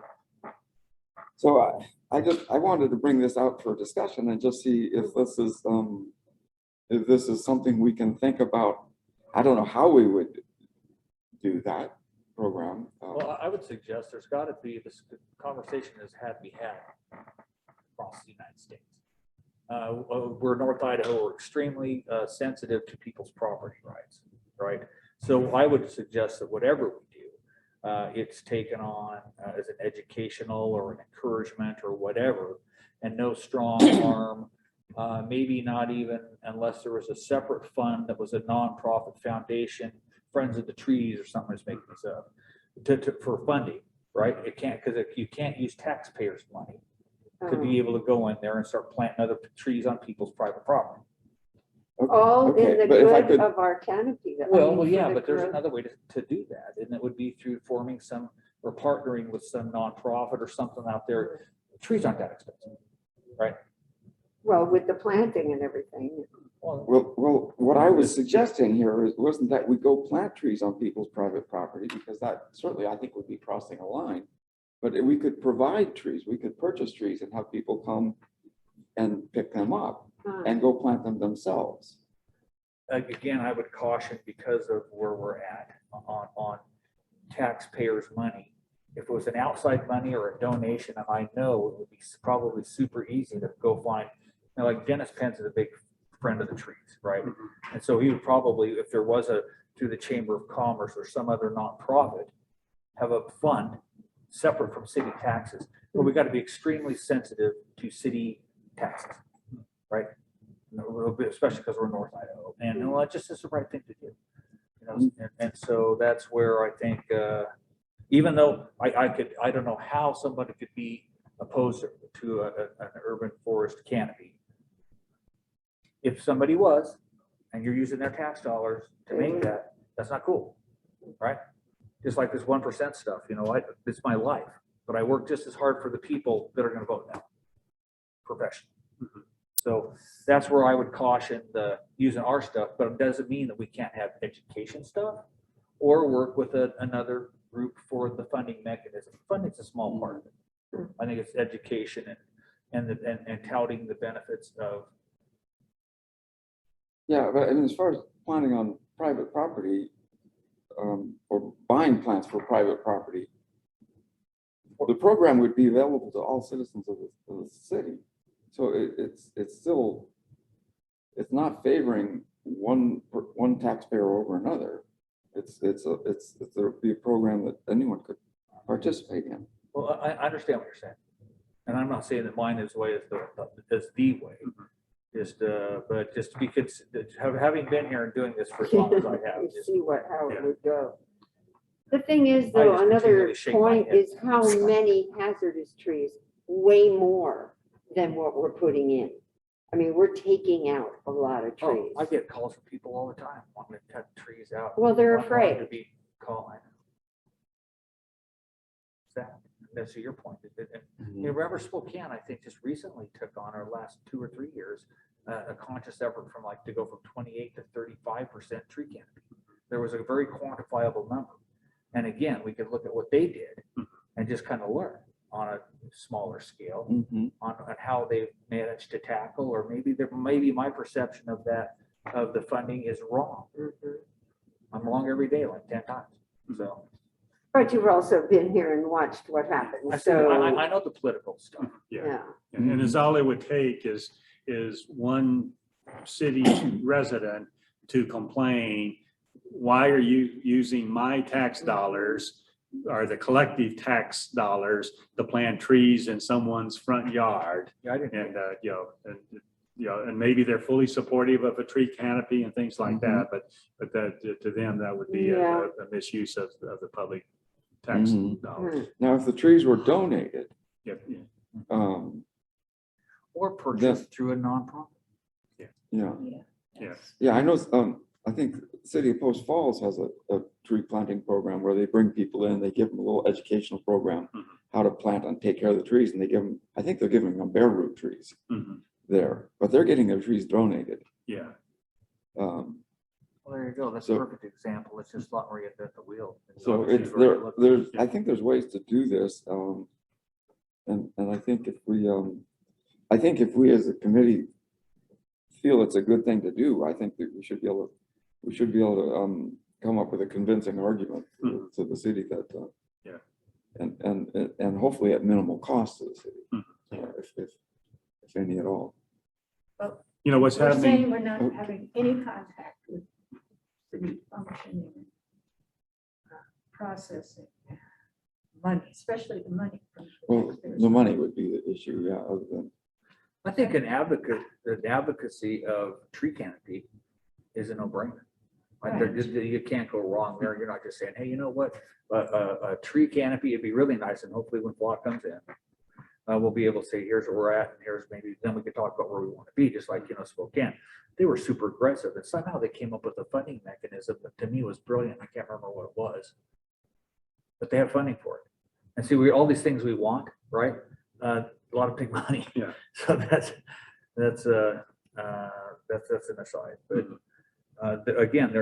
So I wanted to bring this out for discussion and just see if this is something we can think about. I don't know how we would do that program. Well, I would suggest there's got to be, this conversation has had to be had across the United States. We're North Idaho, we're extremely sensitive to people's property rights, right? So I would suggest that whatever we do, it's taken on as an educational or an encouragement or whatever, and no strong arm, maybe not even unless there was a separate fund that was a nonprofit foundation, Friends of the Trees or something, is making this up, for funding, right? It can't, because you can't use taxpayers' money to be able to go in there and start planting other trees on people's private property. All in Okay, the but if I good could- of our canopy. Well, for yeah, the but there's growth. another way to do that, and it would be through forming some, or partnering with some nonprofit or something out there. Trees aren't that expensive, right? Well, with the planting and everything. Well, what I was suggesting here wasn't that we go plant trees on people's private property, because that certainly I think would be crossing a line. But we could provide trees, we could purchase trees and have people come and pick them up and go plant them themselves. Again, I would caution, because of where we're at on taxpayers' money, if it was an outside money or a donation, and I know it would be probably super easy to go find, like Dennis Pence is a big friend of the trees, right? And so he would probably, if there was through the Chamber of Commerce or some other nonprofit, have a fund separate from city taxes, but we got to be extremely sensitive to city taxes, right? Especially because we're in North Idaho, and it just is the right thing to do. And so that's where I think, even though I don't know how somebody could be opposed to an urban forest canopy. If somebody was, and you're using their tax dollars to make that, that's not cool, right? Just like this 1% stuff, it's my life, but I work just as hard for the people that are going to vote now, professionally. So that's where I would caution using our stuff, but it doesn't mean that we can't have education stuff or work with another group for the funding mechanism. Funding's a small part of it. I think it's education and touting the benefits of. Yeah, but I mean, as far as planning on private property, or buying plants for private property, the program would be available to all citizens of the city. So it's still, it's not favoring one taxpayer over another. It's a program that anyone could participate in. Well, I understand what you're saying, and I'm not saying that mine is the way is the way. But just because having been here and doing this for as long as I have, You just, see how yeah. it would go. The thing is, I though, just another continually shake my point head. is how many hazardous trees, way more than what we're putting in. I mean, we're taking out a lot of oh, trees. I get calls from people all the time wanting to cut trees out. Well, they're wanting afraid. to be calling. That's your point. You remember Spokane, I think, just recently took on our last 2 or 3 years a conscious effort to go from 28 to 35% tree canopy. There was a very quantifiable number. And again, we could look at what they did and just kind of learn on a smaller scale on how they managed to tackle, or maybe my perception of the funding is wrong. I'm wrong every day, like 10 times. So. But you've also been here and watched what happens. So I know the political stuff. yeah. And it's all it would take is one city resident to complain, why are you using my tax dollars or the collective tax dollars to plant trees in someone's front yard? Yeah, I didn't. And and maybe they're fully supportive of a tree canopy and things like that, but that to them, that would be a misuse of the public tax dollars. Now, if the trees were donated, Yep. Or purchased through a nonprofit. Yeah, I know. I think the city of Post Falls has a tree planting program where they bring people in, they give them a little educational program, how to plant and take care of the trees, and they give them, I think they're giving them bare root trees there, but they're getting their trees donated. Yeah. Well, there you go. That's a perfect example. It's just not reinvent the wheel. So it's there's I think there's ways to do this, and I think if we as a committee feel it's a good thing to do, I think that we should be able to come up with a convincing argument to the city that and hopefully at minimal cost to the city, if any at all. Well, What's we're happening? saying we're not having any contact with city functioning, processing money, especially the money from Well, taxpayers. the money would be the issue, yeah. Other than I think an advocacy of tree canopy is a no-brainer. Like you can't go wrong there. You're not just saying, hey, you know what? A tree canopy, it'd be really nice, and hopefully when fall comes in, we'll be able to say, here's where we're at, and here's maybe, then we can talk about where we want to be, just like, Spokane. They were super aggressive, and somehow they came up with a funding mechanism that to me was brilliant. I can't remember what it was, but they have funding for it. And see, all these things we want, right? A lot of big money. Yeah. So that's an aside. But again,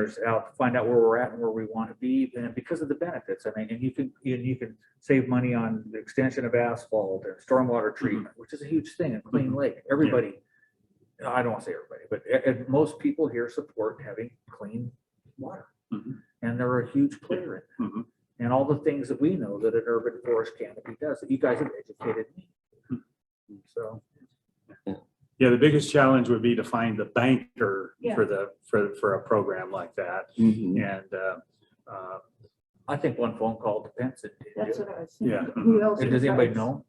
find out where we're at and where we want to be, and because of the benefits. I mean, and you can save money on the extension of asphalt and stormwater treatment, which is a huge thing, and clean lake. Everybody, I don't want to say everybody, but most people here support having clean water, and they're a huge player in that. and all the things that we know that an urban forest canopy does, that you guys have educated me. So, Yeah, the biggest challenge would be to find the banker Yeah. for a program like that. Mhm. And, I think one phone call depends. That's what I was Yeah. saying. Who else? And does anybody besides- know?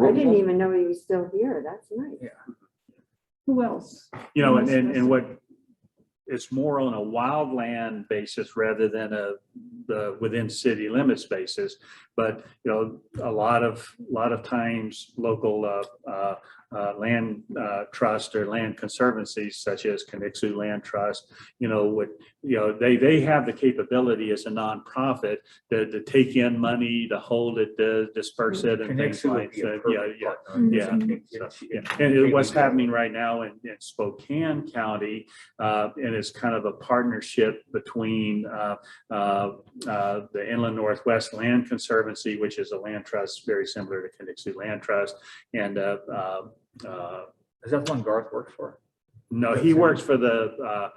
I didn't even know he was still here. That's nice. Who else? you know, Who and, else and was and it? what, it's more on a wildland basis rather than the within city limits basis. But, you know, a lot of times local land trust or land conservancies such as Conixu Land Trust, you know, they have the capability as a nonprofit to take in money, to hold it, to disperse it and things Conixu would like be a that. perfect Yeah, partner. yeah. And what's happening right now in Spokane County, and it's kind of a partnership between the Inland Northwest Land Conservancy, which is a land trust very similar to Conixu Land Trust, and Is that the one Garth works for? no, he works for the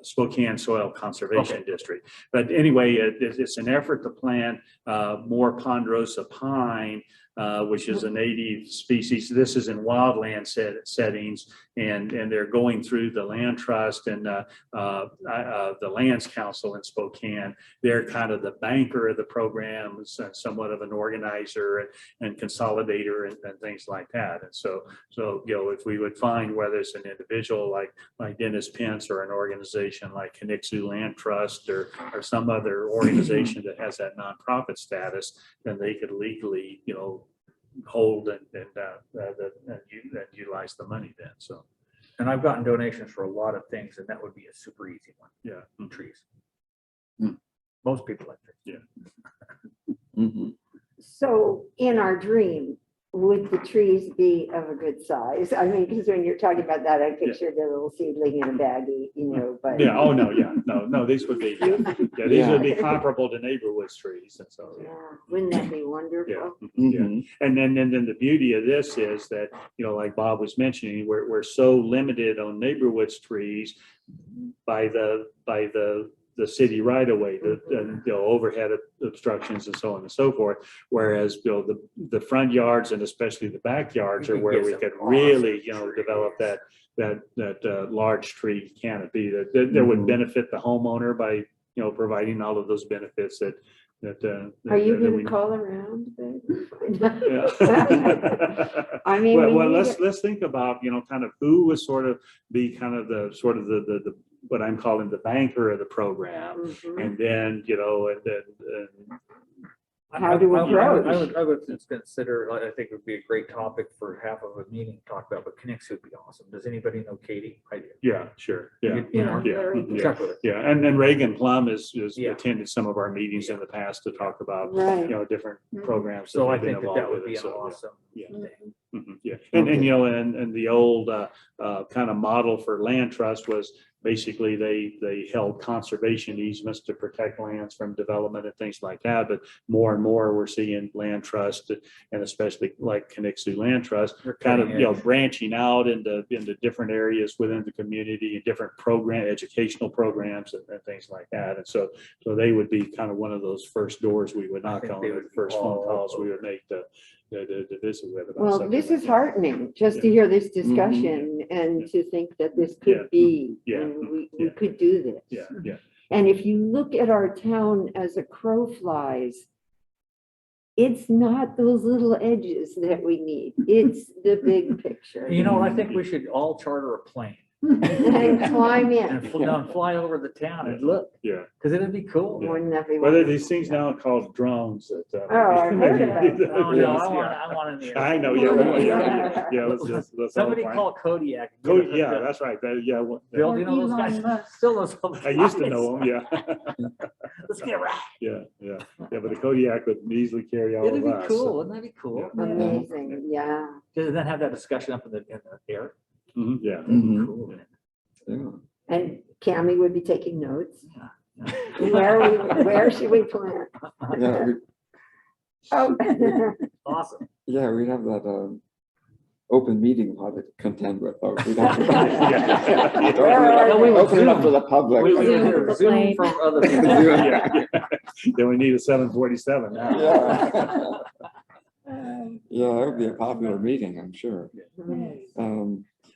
Spokane Soil Conservation District. But anyway, it's an effort to plant more ponderosa pine, which is a native species. This is in wildland settings, and they're going through the land trust and the Lands Council in Spokane. They're kind of the banker of the program, somewhat of an organizer and consolidator and things like that. And so, you know, if we would find whether it's an individual like Dennis Pence or an organization like Conixu Land Trust or some other organization that has that nonprofit status, then they could legally, you know, hold and utilize the money then. So, And I've gotten donations for a lot of things, and that would be a super easy one. yeah. Trees. Hmm. Most people like trees. Mhm. So in our dream, would the trees be of a good size? I mean, because when you're talking about that, I pictured a little seedling in a baggie, you know, but. Yeah, oh, no, yeah, no, these would be, yeah, these would be comparable to neighborhood trees and so. Yeah, wouldn't that be Yeah, wonderful? yeah. Mhm. And then the beauty of this is that, you know, like Bob was mentioning, we're so limited on neighborhood trees by the city right away, the overhead obstructions and so on and so forth. Whereas, you know, the front yards and especially the backyards You are could where get we some could awesome really, you know, trees. develop that large tree canopy that would Mhm. benefit the homeowner by, you know, providing all of those benefits that. Are you that gonna we- call around? Yeah. I mean. we Well, need let's think about, you know, kind of who was sort of the what I'm calling the banker of the program. Mhm. And then, you know, and How do we approach? I would just consider, I think it would be a great topic for half of a meeting to talk about, but Conixu would be awesome. Does anybody know Katie? I do. yeah, sure. Yeah. You know, Yeah. very Yeah. check with her. Yeah. And then Reagan Plum has Yeah. attended some of our meetings in the past to talk about, Right. you know, different Mhm. programs. So I they've been think that involved would with, be an so, yeah. awesome Yeah. thing. Mhm, yeah, and you know, and the old kind of model for land trust was basically they held conservation easements to protect lands from development and things like that. But more and more we're seeing land trust, and especially like Conixu Land Trust, They're kind of, cutting you know, edge. branching out into different areas within the community and different educational programs and things like that. And so they would be kind of one of those first doors we would I knock think on, they the would be first phone all calls we over. would make to visit with about Well, something this like is that. heartening, just to hear this discussion and Yeah. to think that this Yeah. could be, Yeah. and we Yeah. could do this. Yeah, yeah. And if you look at our town as a crow flies, it's not those little edges that we need. It's the big picture. You know, I think we should all charter a plane And climb and in. fly over the town and look, Yeah. because it'd be cool. Yeah. Wouldn't that be Well, there are wonderful? these things now called drones that. Oh, I've heard about those. Oh, no, I want in the I air. know, yeah, let's. all Somebody find- call Kodiak. and Oh, get us yeah, a- that's right. Yeah. Bill, Or you know those Elon guys? Musk. Still those. old I used to guys. know them, yeah. Let's get right. Yeah, but the Kodiak would easily carry all It'd of be us. cool. Wouldn't that be cool? Amazing, yeah. And then have that discussion up in the air. Mhm, yeah. That'd be Mhm. cool. Yeah. And Cammy would be taking notes. Yeah. Where should we plant? Yeah, Oh, Awesome. yeah, we have that open meeting law to contend with. Though. We don't Yeah, we would open it up to Zoom. the public. We would Zoom hear for Zoom play. from other people. Yeah. Then we need a 747 now. Yeah. Yeah, that would be a popular meeting, I'm sure.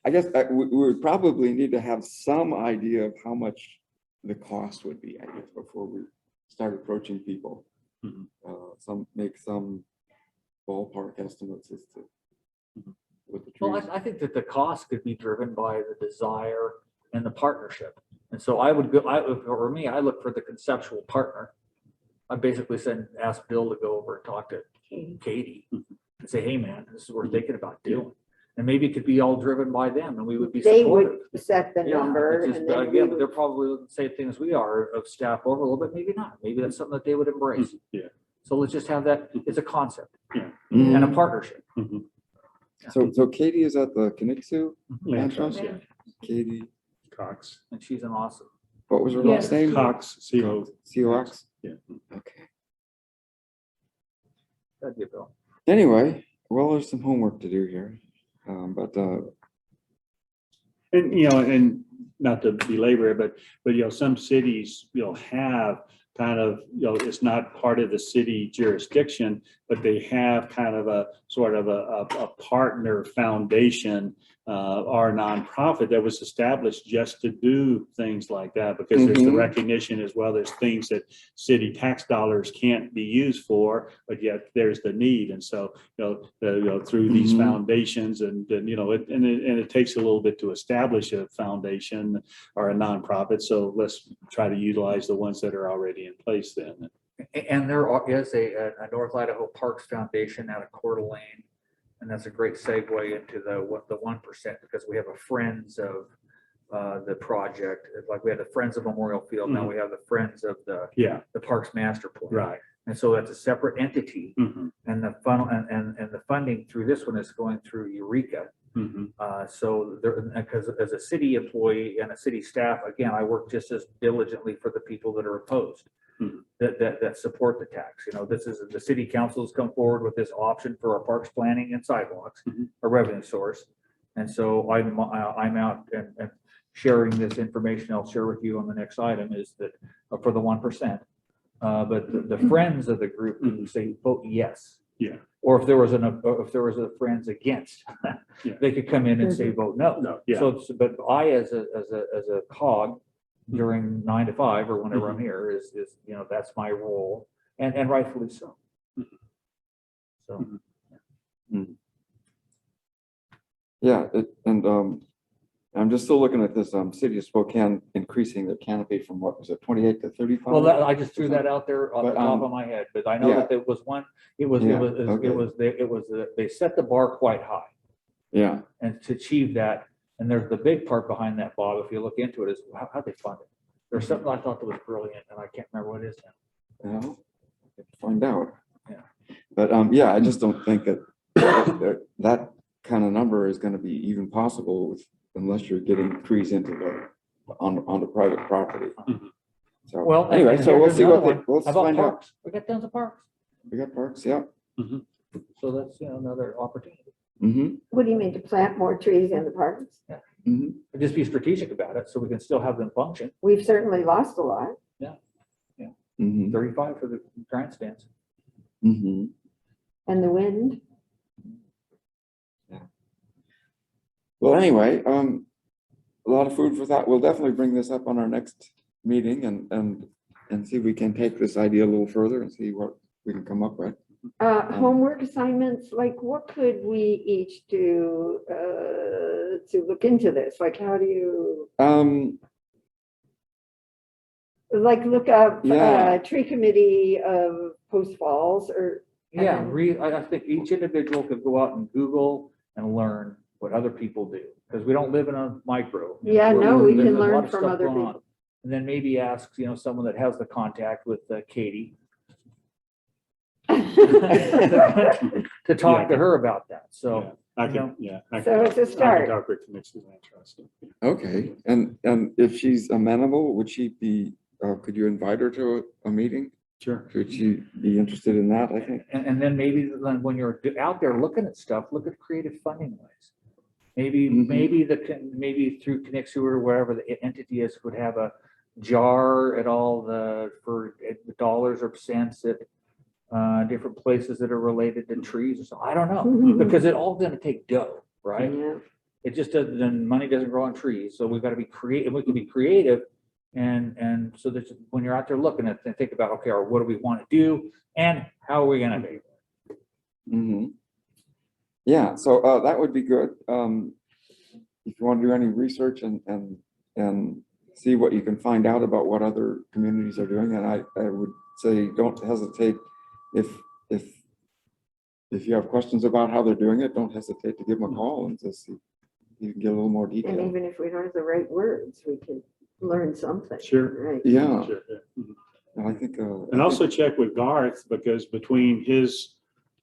I guess we would probably need to have some idea of how much the cost would be, I guess, before we start approaching people. Mhm. Make some ballpark estimates as to what the Well, trees. I think that the cost could be driven by the desire and the partnership. And so I would go, for me, I look for the conceptual partner. I basically ask Bill to go over and talk to Katie and say, hey, man, this is what we're thinking about doing. And maybe it could be all driven by them and we would be They supportive. would set the Yeah, number it's just, and then we again, would- they're probably the same thing as we are of staff over a little bit, maybe not. Maybe that's something that they would embrace. Yeah. So let's just have that, it's a concept Mhm. and a partnership. So Katie is at the Kinixu Land Trust? Trust, Katie, Cox. And she's an awesome. what was her Yeah. last name? Cox, CO. COX? Yeah. Okay. That'd be a Bill. Anyway, well, there's some homework to do here. But And, you know, and not to belabor it, but, you know, some cities, you know, have kind of, you know, it's not part of the city jurisdiction, but they have kind of a sort of a partner foundation or nonprofit that was established just to do things like that, because there's the Mhm. recognition as well, there's things that city tax dollars can't be used for, but yet there's the need. And so, through these Mhm. foundations and, it takes a little bit to establish a foundation or a nonprofit. So let's try to utilize the ones that are already in place then. And there is a North Idaho Parks Foundation out of Coeur d'Alene. And that's a great segue into the 1%, because we have a Friends of the project. Like we have the Friends of Memorial Field, now we have the Friends of Yeah, the Parks Master Plan. right. And so that's a separate entity. Mhm, And the funnel and the funding through this one is going through Eureka. mhm. So there, because as a city employee and a city staff, again, I work just as diligently for the people that are opposed, Mhm. that support the tax. You know, this is, the city councils come forward with this option for our parks planning and sidewalks, Mhm. a revenue source. And so I'm out and sharing this information I'll share with you on the next item is that for the 1%. But the friends of the group who say vote yes. Yeah. Or if there was a friends against, Yeah. they could come in and say vote no. No, yeah. So, but I, as a cog during 9 to 5 or whenever I'm here is, that's my role, and rightfully so. So, yeah, I'm just still looking at this, city of Spokane increasing their canopy from what was it, 28 to 35? well, I just threw that out there on the But, top of my head, but I know yeah. that there was one, they set the bar quite high. Yeah, And to achieve that, and there's the big part behind that, Bob, if you look into it, is how they fund it. There's something I thought that was brilliant, and I can't remember what it is now. find out. Yeah. But, yeah, I just don't think that kind of number is gonna be even possible unless you're getting trees on the private property. Mhm. So, Well, anyway, and so we'll here's see another what one. we'll How about find out. parks? We got tons of parks, We got parks, yeah. so that's, another opportunity. Mm-hmm, What do you mean, to plant more trees in the parks? mm-hmm. Just be strategic about it, so we can still have them function. We've certainly lost a lot. Mm-hmm. 35 for the grandstands. Mm-hmm. And the wind, Well, anyway, a lot of food for thought. We'll definitely bring this up on our next meeting and see if we can take this idea a little further and see what we can come up with. homework assignments, like what could we each do to look into this? Like, how do you, like, look up Yeah. tree committee of Post Falls or? Yeah, and- I think each individual could go out and Google and learn what other people do, because we don't live in a micro. Yeah, no, we There's can a lot learn of from stuff other going on. people. And then maybe ask, someone that has the contact with Katie to talk to her about that. So, I you can, know, yeah. I So can it's a talk- I start. can talk with Mixes Land Trust. Okay, and if she's amenable, would she be, could you invite her to a meeting? Sure. Could you be interested in that, I think? And then maybe when you're out there looking at stuff, look at creative funding ways. Maybe, Mhm. maybe through Connect Sewer or wherever the entity is, would have a jar at all for dollars or cents at different places that are related to trees or something. I don't know, because it all gonna take dough, right? Yeah. It just doesn't, then money doesn't grow on trees, so we've got to be creative, we can be creative. And so that when you're out there looking at, think about, okay, or what do we want to do and how are we gonna be? Mhm. Yeah, so that would be good. If you want to do any research and see what you can find out about what other communities are doing, and I would say don't hesitate if you have questions about how they're doing it, don't hesitate to give them a call and just see if you can get a little more And detail. even if we don't have the right words, we can learn something. Sure. Right. Yeah, Sure, yeah. Mhm. I think. And also check with Garth, because between his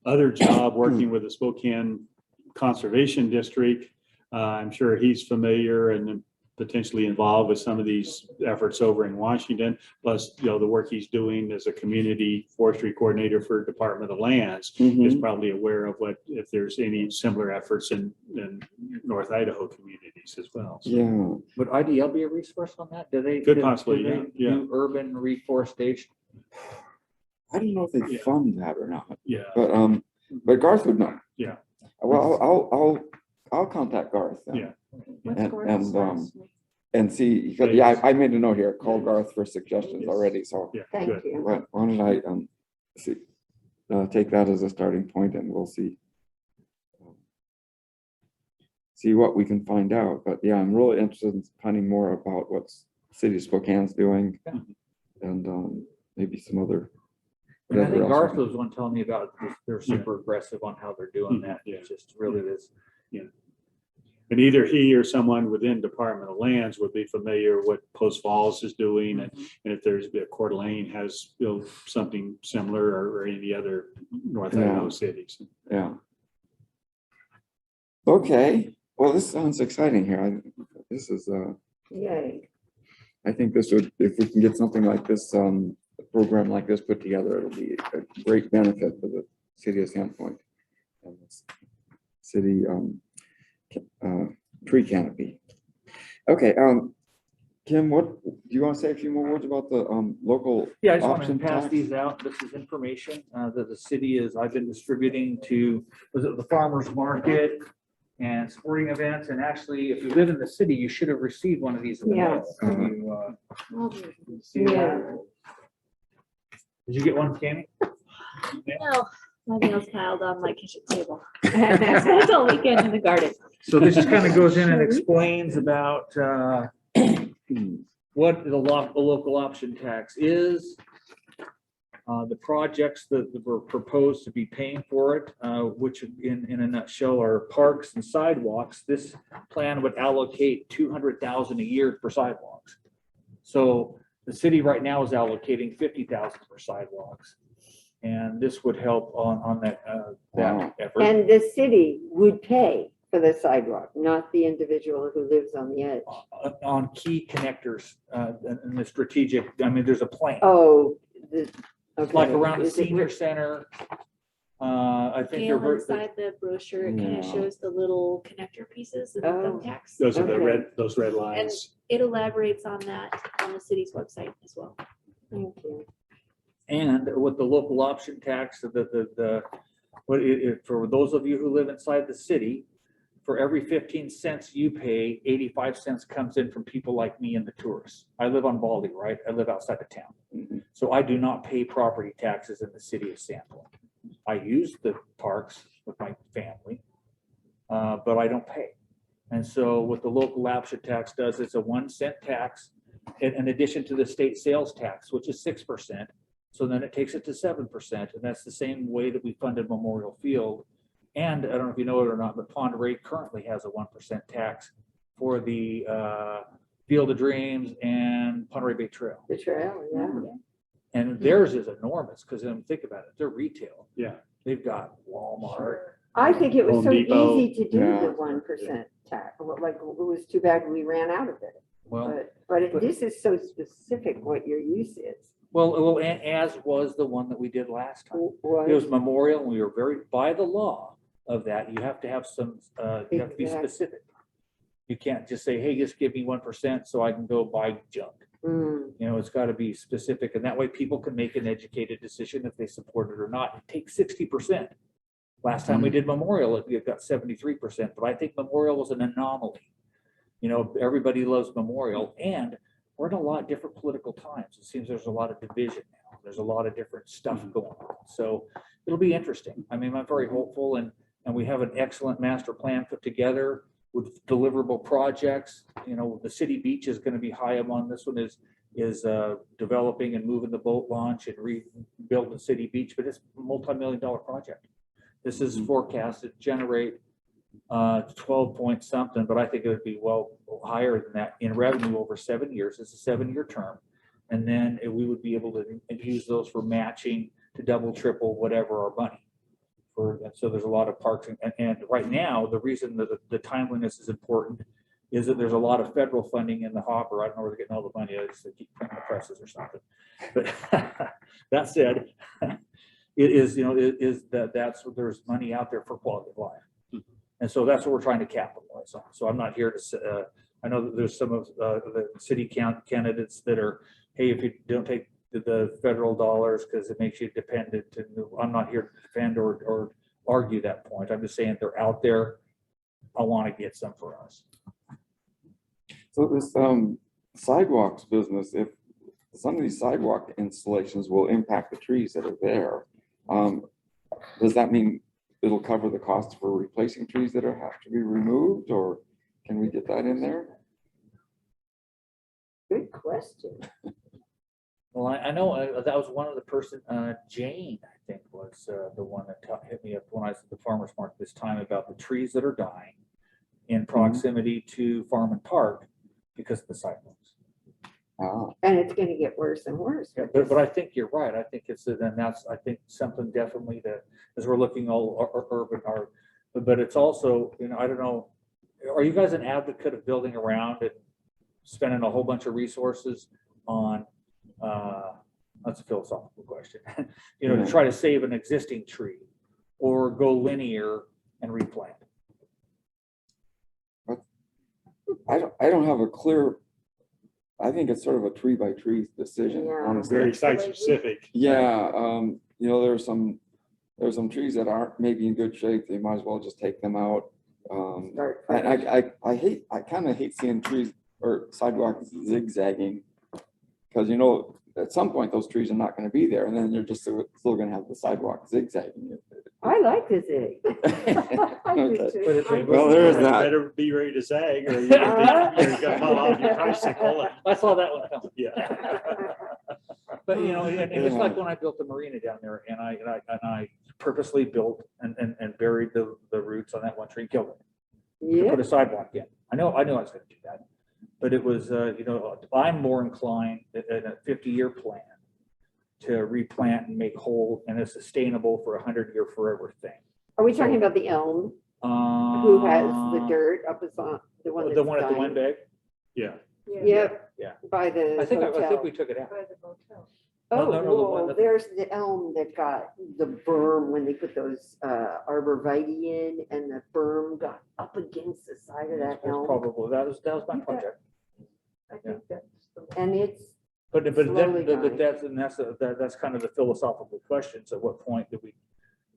other job working with the Spokane Conservation District, I'm sure he's familiar and potentially involved with some of these efforts over in Washington. Plus, the work he's doing as a community forestry coordinator for Department of Lands is Mhm. probably aware of if there's any similar efforts in North Idaho communities as well. So, Yeah, Would IDL be a resource on that? Do they? Could do possibly, they yeah. Do urban reforestation? I don't know if they Yeah. fund that or not, Yeah, but Garth would know. Yeah. Well, I'll contact Garth then. Yeah. What's And- Gordon's and, last name? And see, because, yeah, I made a note here, call Garth for suggestions already, so yeah, Thank good. you. why don't I, see, take that as a starting point and we'll see what we can find out. But yeah, I'm really interested in finding more about what City of Spokane's doing Yeah. and maybe some other. And I whatever think else. Garth was one telling me about this, they're super aggressive on how they're doing that. Yeah. It just really is. And either he or someone within Department of Lands would be familiar what Post Falls is doing, and if there's, Coeur d'Alene has something similar, or any other North Idaho Yeah. cities. Yeah. Okay, well, this sounds exciting here. This is, Yay. I think this would, if we can get something like this, a program like this put together, it'll be a great benefit for the city of Sandpoint and the city tree canopy. Okay, Kim, what do you want to say a few more words about the local Yeah, I just want to option pass tax? these out. This is information that the city I've been distributing to, was it the farmer's market and sporting events. And actually, if you live in the city, you should have received one of these in the mail. Yes. You see Yeah. that? Did you get one, Tammy? No, my nails piled on my kitchen table. Spent all weekend in the garden. So this just kind of goes in and explains about what the local option tax is, the projects that were proposed to be paying for it, which in a nutshell are parks and sidewalks. This plan would allocate $200,000 a year for sidewalks. So the city right now is allocating $50,000 for sidewalks. And this would help on that Wow. effort. And the city would pay for the sidewalk, not the individual who lives on the edge. On key connectors and the strategic, I mean, there's a plan. Oh, Like around the Is it senior with- center. I think Gail, they're inside the brochure, it kind Yeah. of shows the little connector pieces of the Oh. thumbtacks. Those are Okay. those red lines. It elaborates on that on the city's website as well. Thank you. And with the local option tax, for those of you who live inside the city, for every 15 cents you pay, 85 cents comes in from people like me and the tourists. I live on Baldy, right? I live outside of town. Mhm. So I do not pay property taxes in the city of Sandpoint. I use the parks with my family, but I don't pay. And so what the local option tax does, it's a 1 cent tax in addition to the state sales tax, which is 6%. So then it takes it to 7%. And that's the same way that we funded Memorial Field. And I don't know if you know it or not, but Pond Ray currently has a 1% tax for the Field of Dreams and Pond Ray Bay Trail. The trail, yeah. And theirs is enormous because then think about it, they're retail. Yeah. They've got Walmart. I think it was Home so Depot. easy to do Yeah. the 1% tax. Like, it was too bad we ran out of it. Well, But this is so specific what your use is. Well, as was the one that we did last time. What? It was memorial, and we were very, by the law of that, you have to have some, you have to be Exact- specific. You can't just say, hey, just give me 1% so I can go buy junk. Mm, You know, it's got to be specific, and that way people can make an educated decision if they support it or not. It takes 60%. Last time we did Memorial, it got 73%, but I think Memorial was an anomaly. You know, everybody loves Memorial, and we're in a lot of different political times. It seems there's a lot of division now. There's a lot of different stuff going on. So it'll be interesting. I mean, I'm very hopeful, and we have an excellent master plan put together with deliverable projects. You know, the city beach is going to be high among this one is developing and moving the boat launch and rebuilding the city beach, but it's a multi-million-dollar project. This is forecasted to generate 12 point something, but I think it would be well higher than that in revenue over 7 years. It's a 7-year term. And then we would be able to use those for matching to double, triple, whatever our money. So there's a lot of parks. And right now, the reason that the timeliness is important is that there's a lot of federal funding in the hopper. I don't know where they're getting all the money. I just keep printing the presses or something. But that said, it is, you know, that's what there's money out there for quality of life. And so that's what we're trying to capitalize on. So I'm not here to say, I know that there's some of the city candidates that are, hey, if you don't take the federal dollars because it makes you dependent, and I'm not here to defend or argue that point. I'm just saying they're out there. I want to get some for us. So this sidewalks business, if some of these sidewalk installations will impact the trees that are there, does that mean it'll cover the cost for replacing trees that have to be removed, or can we get that in there? good question. Well, I know that was one of the person, Jane, I think, was the one that hit me up when I was at the farmer's market this time about the trees that are dying in proximity to Farm and Park because of the sidewalks. And it's gonna get worse and worse. Yeah, but I think you're right. I think it's, and that's, I think something definitely that, as we're looking all urban art, but it's also, you know, I don't know, are you guys an advocate of building around and spending a whole bunch of resources on, that's a philosophical question, you know, to try to save an existing tree or go linear and replant? I don't have a clear, I think it's sort of a tree by tree decision, Yeah. honestly. Very site specific. Yeah, you know, there's some trees that aren't maybe in good shape. They might as well just take them out. Start I kind of hate seeing trees or sidewalks zigzagging, because you know at some point those trees are not going to be there, and then you're just still going to have the sidewalk zigzagging. I like the zig. I do Okay. too. Well, there is that. Better be ready to zag, or you're gonna fall off your tricycle. I saw that one coming. Yeah. But you know, and it's like when I built the marina down there, and I purposely built and buried the roots on that one tree and killed it to Yeah, put a sidewalk in. I know I was going to do that, but it was you know, I'm more inclined in a 50-year plan to replant and make whole and a sustainable for 100-year forever thing. are we talking about the elm who has the dirt up his on, the one that's The one at the dying? Windbag? Yeah. Yep. Yeah. By the I think hotel. we took it out. By the motel. Oh, no, the one whoa, that- there's the elm that got the berm when they put those arborvitae in, and the berm got up against the side of that That's elm. probably that was my project. I think that's the one. And it's, But Slowly then, dying. that's kind of the philosophical questions. At what point do we,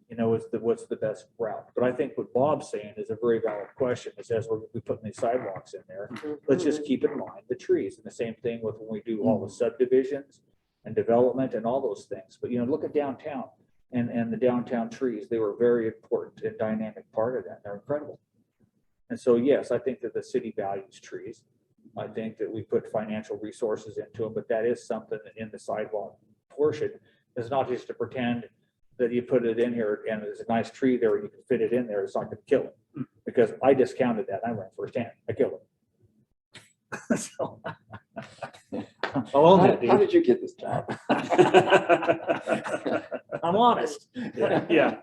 you know, what's the best route? But I think what Bob's saying is a very valid question. Is as we're putting these sidewalks in there, let's just keep in mind the trees. And the same thing with when we do all the subdivisions and development and all those things. But you know, look at downtown and the downtown trees. They were a very important and dynamic part of that. They're incredible. And so yes, I think that the city values trees. I think that we put financial resources into them, but that is something that in the sidewalk portion is not just to pretend that you put it in here and there's a nice tree there and you can fit it in there. It's not going to kill it, because I discounted that. I ran firsthand. I killed it. So, I'll own that, How dude. did you get this job? I'm honest. Yeah.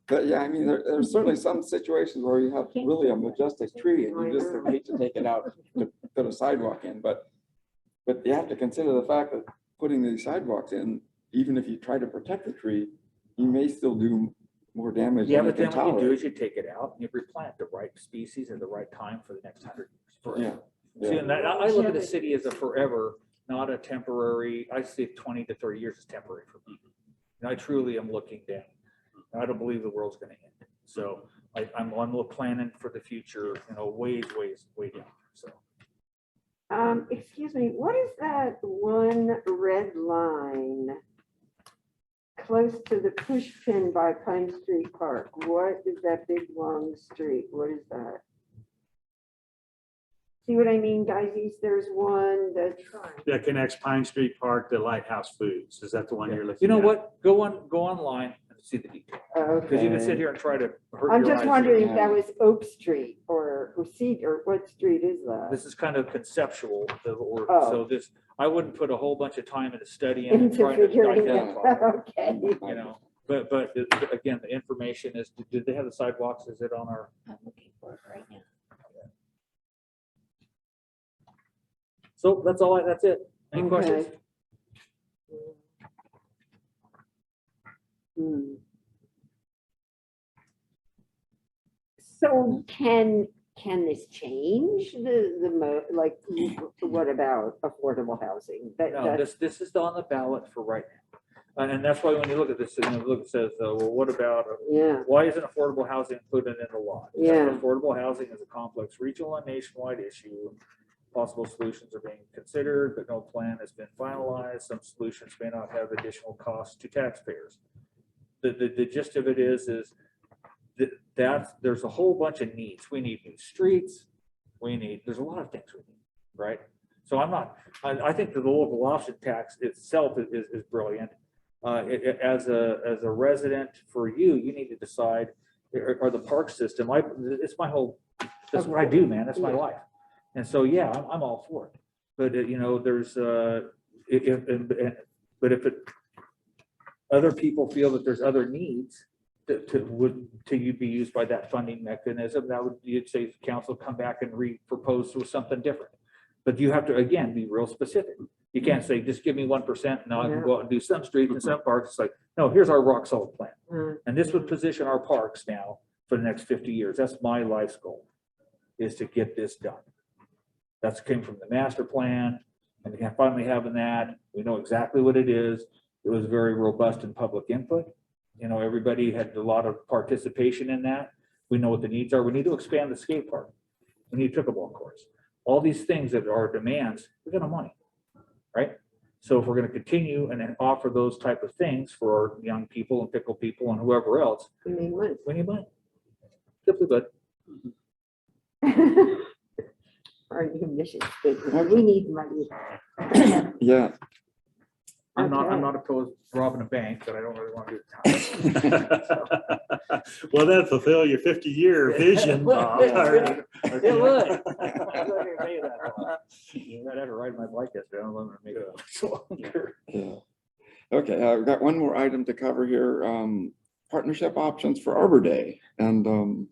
But yeah, I mean, there's certainly some situations where you have really a majestic tree and you just hate to take it out to put a sidewalk in, but you have to consider the fact that putting these sidewalks in, even if you try to protect the tree, you may still do more damage Yeah, than it but then can what you do tolerate. is you take it out and you replant the right species at the right time for the next 100 years. Yeah, forever. yeah. See, and I look at the city as a forever, not a temporary. I see 20 to 30 years as temporary for me. And I truly am looking down. I don't believe the world's going to end. So I'm planning for the future, way down. So Excuse me, what is that one red line close to the push pin by Pine Street Park? What is that big long street? What is that? See what I mean, guys? There's one that's That connects Pine Street Park to Lighthouse Foods. Is that the one you're looking at? you know what? Go online and see the detail. Because you can sit okay. here and try to hurt I'm your just eyes. wondering if that was Oak Street or Cedar, what street is that? This is kind of conceptual, Oh. so this, I wouldn't put a whole bunch of time into studying and Into trying to figuring it identify, out, okay. but again, the information is, did they have the sidewalks? Is it on our? I'm looking for it right now. So that's it. Any Okay. questions? Hmm. So can this change like, what about affordable housing? No, this is on the ballot for right now. And that's why when you look at this, it says, well, what about, Yeah, why isn't affordable housing included in the law? It says Yeah. Affordable housing is a complex regional and nationwide issue. Possible solutions are being considered, but no plan has been finalized. Some solutions may not have additional costs to taxpayers. The gist of it is that there's a whole bunch of needs. We need new streets. There's a lot of things we need, right? So I think that the local option tax itself is brilliant. As a resident, for you need to decide, or the park system, that's what I do, man. That's my life. And so, yeah, I'm all for it. But, there's, other people feel that there's other needs to be used by that funding mechanism, that would, you'd say, council come back and propose with something different. But you have to, again, be real specific. You can't say, just give me 1%, and now I can go out and do some streets and some parks. It's like, no, here's our rock solid plan. And this would position our parks now for the next 50 years. That's my life's goal, is to get this done. That's came from the master plan, and finally having that, we know exactly what it is. It was very robust in public input. Everybody had a lot of participation in that. We know what the needs are. We need to expand the skate park. We need pickleball courts. All these things that are demands, we got no money, right? So if we're going to continue and offer those type of things for our young people and pickle people and whoever else, we need money. we need money. Simply put. Our new mission statement, we need money. Yeah. I'm Okay. not opposed to robbing a bank, but I don't really want to do it. Well, that'd fulfill your 50-year vision, Bob. It would. I'd have to ride my bike yesterday. I don't know if make it so longer. Yeah. Okay, I've got one more item to cover here. Partnership options for Arbor Day, and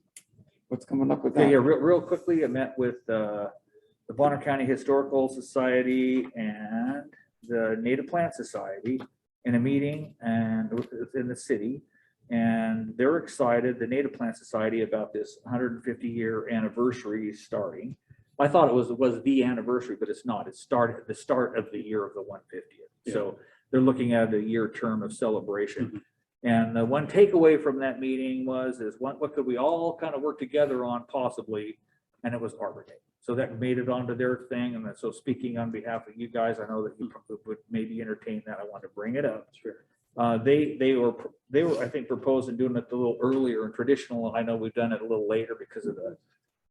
what's coming up with Okay, yeah, that? real quickly, I met with the Bonner County Historical Society and the Native Plant Society in a meeting and in the city. And they're excited, the Native Plant Society, about this 150-year anniversary starting. I thought it was the anniversary, but it's not. It started at the start of the year of the 150th. Yeah. So they're looking at a year term of celebration. And the one takeaway from that meeting was what could we all kind of work together on possibly, and it was Arbor Day. So that made it onto their thing. And so speaking on behalf of you guys, I know that you would maybe entertain that. I want to bring it up. Sure. They were, I think, proposing doing it a little earlier and traditional. I know we've done it a little later because of the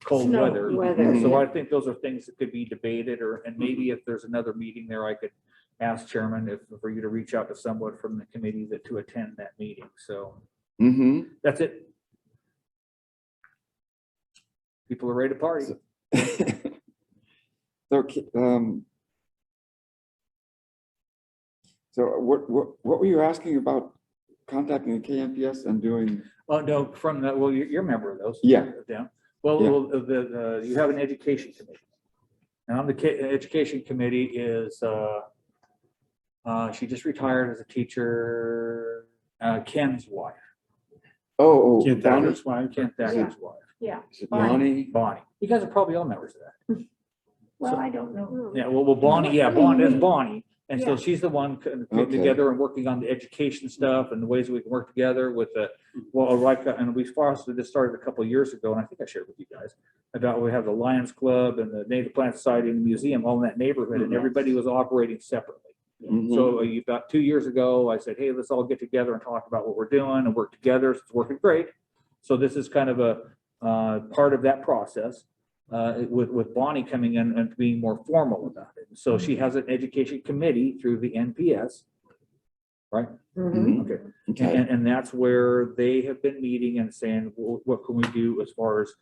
cold Snow weather. weather, So yeah. I think those are things that could be debated, and maybe if there's another meeting there, I could ask Chairman for you to reach out to someone from the committee to attend that meeting. So that's it. People are ready to party. So what were you asking about contacting the KNPS and doing? Oh, no, from that, well, you're a member of those. Yeah. Yeah. Well, Yeah. you have an education committee. And on the education committee is, she just retired as a teacher, Ken's wife. Oh, Ken Bonnie? Thacker's wife. Ken Thacker's wife, Yeah, Is it Bonnie? Bonnie. You guys are probably all members of that. well, I don't know. Yeah, well, Bonnie, yeah, Bonnie is Bonnie. And so Yeah. she's the one getting Okay. together and working on the education stuff and the ways we can work together with the, well, like, and we fostered this started a couple of years ago, and I think I shared with you guys about, we have the Lions Club and the Native Plant Society and the museum all in that neighborhood, and everybody was operating separately. Mhm. So about 2 years ago, I said, hey, let's all get together and talk about what we're doing and work together. It's working great. So this is kind of a part of that process. With Bonnie coming in and being more formal about it. So she has an education committee through the NPS, right? Mhm. Okay. Okay. And that's where they have been meeting and saying, well, what can we do as far as,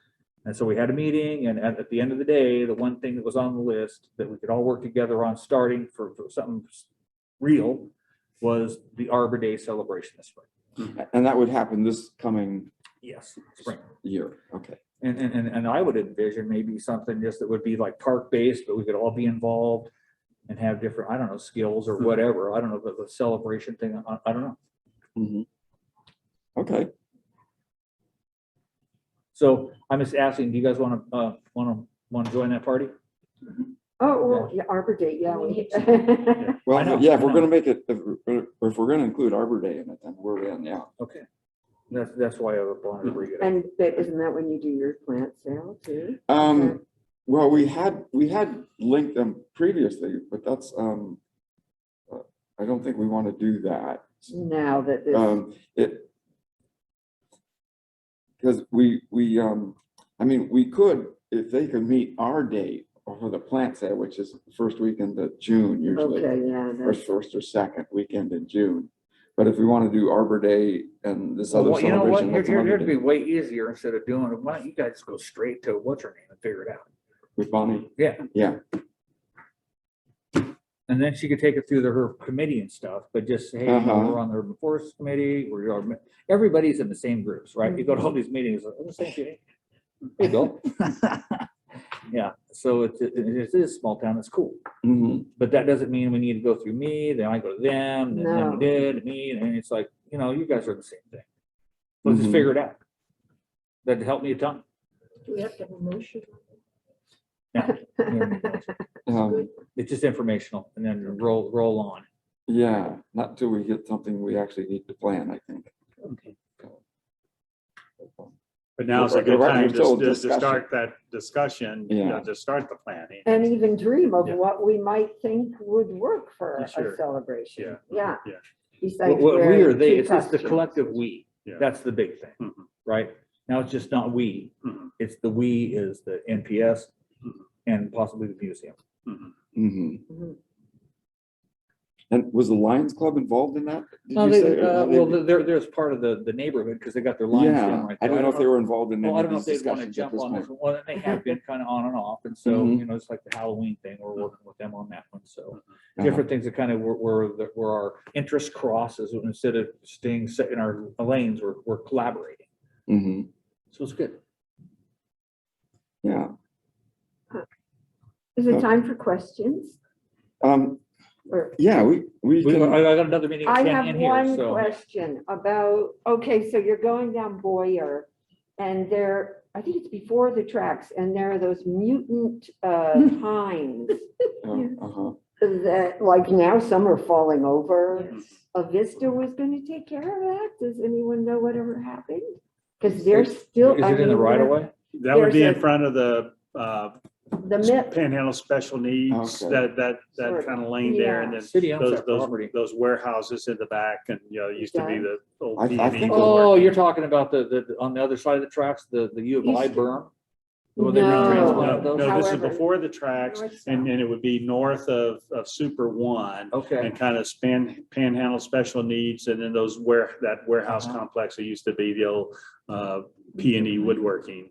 and so we had a meeting, and at the end of the day, the one thing that was on the list that we could all work together on starting for something real was the Arbor Day celebration this spring. And that would happen this coming Yes, spring. year. Okay. And I would envision maybe something just that would be like park-based, but we could all be involved and have different, I don't know, skills or whatever. I don't know, the celebration thing, I don't know. Mhm. Okay. So I'm just asking, do you guys want to join that party? Oh, well, yeah, Arbor Day, yeah. We I know, Well, yeah, if I we're know. gonna make it, if we're gonna include Arbor Day in it, then we're in, yeah. Okay. That's why I wanted to bring it up. And but isn't that when you do your plant sale too? Well, we had linked them previously, but that's, I don't think we want to do that. Now that this, Because I mean, we could, if they could meet our date for the plant sale, which is the first weekend of June usually, okay, yeah, or that's- first or second weekend in June. But if we want to do Arbor Day and this other Well, you know what, celebration, that's here'd another be day way easier instead of doing it. Why don't you guys go straight to what's her name and figure it out? with Bonnie. Yeah. Yeah. And then she could take it through her committee and stuff, but just say, hey, you know, we're on the urban forest committee, everybody's in the same groups, right? You go to all these meetings, like, oh, the same thing. There you go. Yeah, so it is a small town, it's cool. Mhm. But that doesn't mean we need to go through me, then I go to them, and then we No. did, me, and it's like, you know, you guys are the same thing. Let's just Mhm. figure it out. That'd help me a ton. Do we have to have a motion? It's just informational, and then roll on. Yeah, not until we get something we actually need to plan, I think. Okay. But now is a good Right, time we're still to discussion. start that discussion, you know, Yeah. to start the planning. and even dream of Yeah. what we might think would work for Yeah, sure. a celebration. Yeah. Yeah. Yeah. Besides What we wearing are they, two it's just the costumes. collective we. Yeah. That's the big thing, Mhm. right? Now it's just not we. Mhm. It's the we is the NPS Mhm. and possibly the museum. Mhm. Mhm. Mhm. And was the Lions Club involved in that? Did No, you say? Or well, there's part of the neighborhood because they got their lines Yeah, in right I there. don't know if they were involved in Well, any I of don't know if these they'd want to discussions at jump this on this point. one. Well, they have been kind of on and off. And so, Mhm. you know, it's like the Halloween thing. We're working with them on that one. So Uh-huh. different things that kind of where our interest crosses instead of staying set in our lanes, we're collaborating. Mhm. So it's good. Yeah. Is it time for questions? Or- Yeah, we I can, got another meeting at I 10 have in here, one so. question about, okay, so you're going down Boyer and there, I think it's before the tracks, and there are those mutant pines uh-huh. that, like now some are falling over. Yes. Avista was gonna take care of that. Does anyone know whatever happened? Because they're still. Is I it in the mean, right of they're- way? That would be in There's a- front of the The myth, Panhandle Special Needs, Okay. that Sort of, kind of lane there, and yeah. then City owns those, that property. those warehouses in the back, and, you know, it used to be the old I P&E. think- Oh, you're talking about the on the other side of the tracks, the U of I East- berm? Where they No. retransplanted No, those? no, this is However, before the tracks, north, and south. it would be north of Super One, Okay, and kind of Panhandle Special Needs, and then that warehouse Uh-huh. complex that used to be the old P&E woodworking.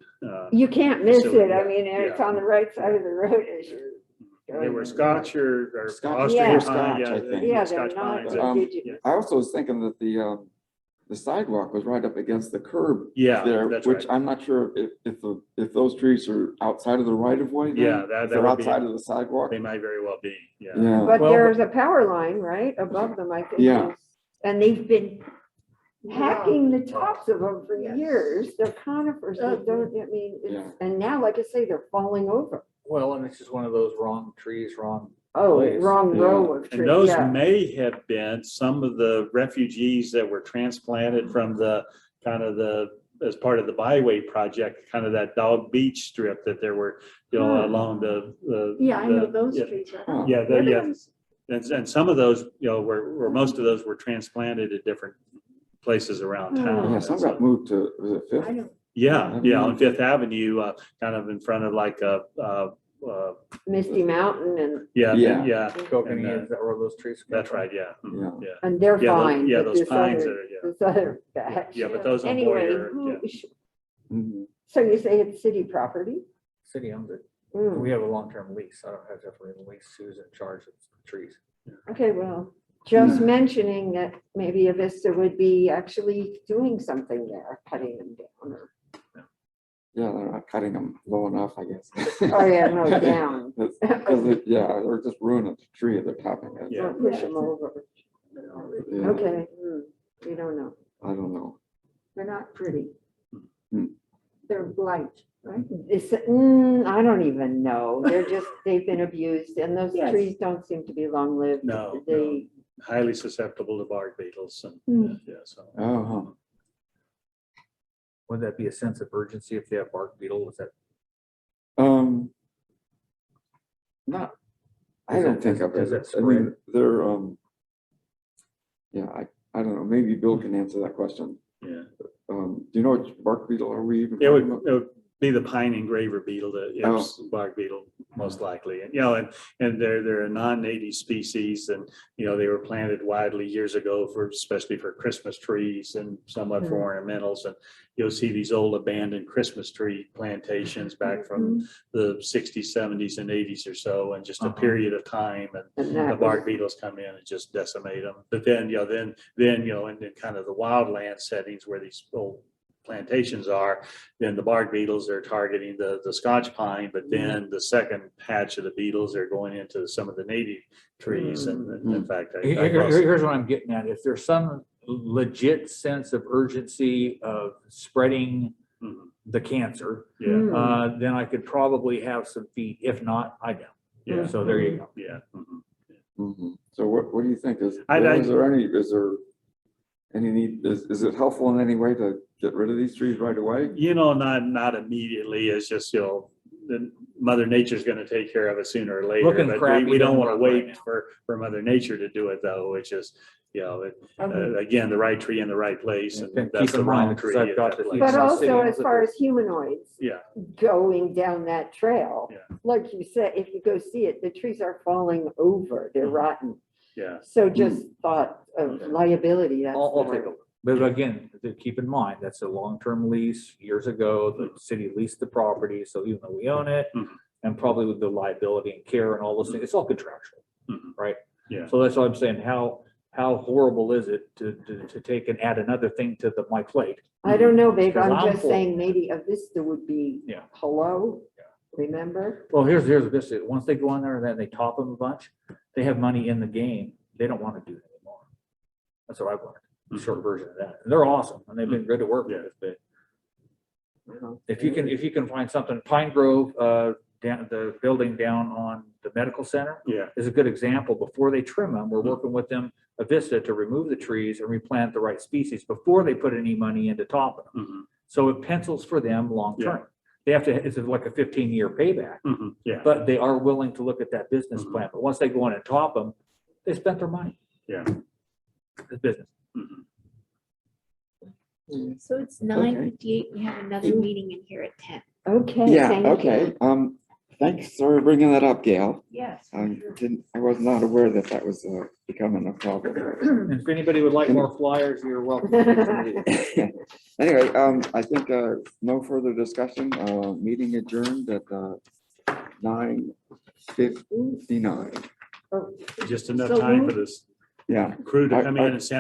you can't miss it. facility. I mean, it's on the right side of the road as you're. They were Scotch or Scotch. Austrian Yeah. pine, Scotch, I think. Yeah, they're Scotch not pines. Um, indigenous. I also was thinking that the sidewalk was right up against the curb Yeah, there, that's which right. I'm not sure if those trees are outside of the right of way. Yeah, If that they're would be, outside of the sidewalk. they might very well be, yeah. Yeah, But Well, there's a power line, right, above them, I think. Yeah. there's- And they've been hacking the tops of them for Yes. years. They're conifers, they don't, I mean, Yeah. it's, and now, like I say, they're falling over. Well, and it's just one of those wrong trees, wrong. Oh, Place. wrong Yeah. row of trees, And those yeah. may have been some of the refugees that were transplanted from the, kind of as part of the byway project, kind of that Dog Beach strip that there were, along the. Yeah, I know those yeah. trees. Oh. Yeah, The other yeah. ones- And some of those, where most of those were transplanted at different places around Hmm. town. yeah, some got moved to, was it Fifth? I don't, Yeah, on Fifth Avenue, kind of in front of like Misty Mountain and, Yeah. yeah. Kokanee, And, is that where those trees? come That's from? right, yeah. Mhm, Yeah. Yeah, and they're Yeah, those- fine. yeah, but those this pines other- that are, yeah. This other batch. Yeah, but those on Anyway, Boyer, who, yeah. Mhm. so you say it's city property? City owns it. Hmm. We have a long-term lease. I don't have to lease. Sue's in charge of the trees. Okay, well, just mentioning that maybe Avista would be actually doing something there, cutting them down or, Yeah, they're not cutting them low enough, I guess. oh yeah, no, down. Yeah, they're just ruining the tree at the top of it. Yeah. Or push them over. Yeah, Okay, we don't know. I don't know. they're not pretty. Hmm. They're blight, right? I don't even know. They've been abused and those Yes. trees don't seem to be long-lived. No, They, Highly susceptible to bark beetles and, Hmm. yeah, so. Oh, Would that be a sense of urgency if they have bark beetle? Is that? not, I Does don't it- think of does it. it I mean, they're, yeah, I don't know. Maybe Bill can answer that question. Yeah, Do you know which bark beetle are we even? it talking would, about? it would be the pine engraver beetle, the Oh. Ips bark beetle, most likely. And, and they're a non-native species and, they were planted widely years ago especially for Christmas trees and somewhat for ornamentals. And you'll see these old abandoned Christmas tree plantations back from the 60s, 70s and 80s or so, and just a period of time. And and the that bark was, beetles come in and just decimate them. But then, and in kind of the wildland settings where these old plantations are, then the bark beetles are targeting the Scotch pine, but then the second patch of the beetles are going into some of the native trees. And in fact, Here's what I'm getting at. If there's some legit sense of urgency of spreading Mhm. the cancer, Yeah, then I could probably have some feet. If not, I don't. yeah, So there you go. yeah. Mhm. Mhm. So what do you think? Is I- there any need, is it helpful in any way to get rid of these trees right away? Not immediately. It's just, the Mother Nature's gonna take care of it sooner or later. Looking But crappy we don't doesn't wanna run right wait now. for Mother Nature to do it though, which is, again, the right tree in the right place. And And that's keep the in mind, wrong because tree. I've at got that the place. but City also owns as it. far as humanoids Yeah, going down that trail, Yeah. like you said, if you go see it, the trees are falling over, they're rotten. yeah. So just thought of liability, that's I'll the take a word. look. But again, keep in mind, that's a long-term lease. Years ago, the city leased the property, so even though we own it, Mhm. and probably with the liability and care and all those things, it's all contractual, Mhm. right? Yeah. So that's what I'm saying. How horrible is it to take and add another thing to my plate? I don't know, babe, Because I'm I'm just for saying maybe a Vista would be, Yeah. hello, remember? Well, here's this. Once they go in there and then they top them a bunch, they have money in the game. They don't want to do it anymore. That's what I've learned. A short version of that. And they're awesome and they've been good to work with. But if you can find something, Pine Grove, down the building down on the medical center Yeah. is a good example. Before they trim them, we're working with them, Avista, to remove the trees and replant the right species before they put any money into topping them. Mhm. So it pencils for them long term. They have to, it's like a 15-year payback, Mhm. Yeah. but they are willing to look at that business Mhm. plan. But once they go in and top them, they spent their money. Yeah. It's business. Mhm. So it's 9:58. We have another meeting in here at 10. Okay, Yeah, thank okay. you. Thanks for bringing that up, Gail. Yes. I was not aware that was becoming a problem. And if anybody would like more flyers, you're welcome. Anyway, I think no further discussion. Meeting adjourned at 9:59. Just enough So time moved. for this Yeah. crew to come in and send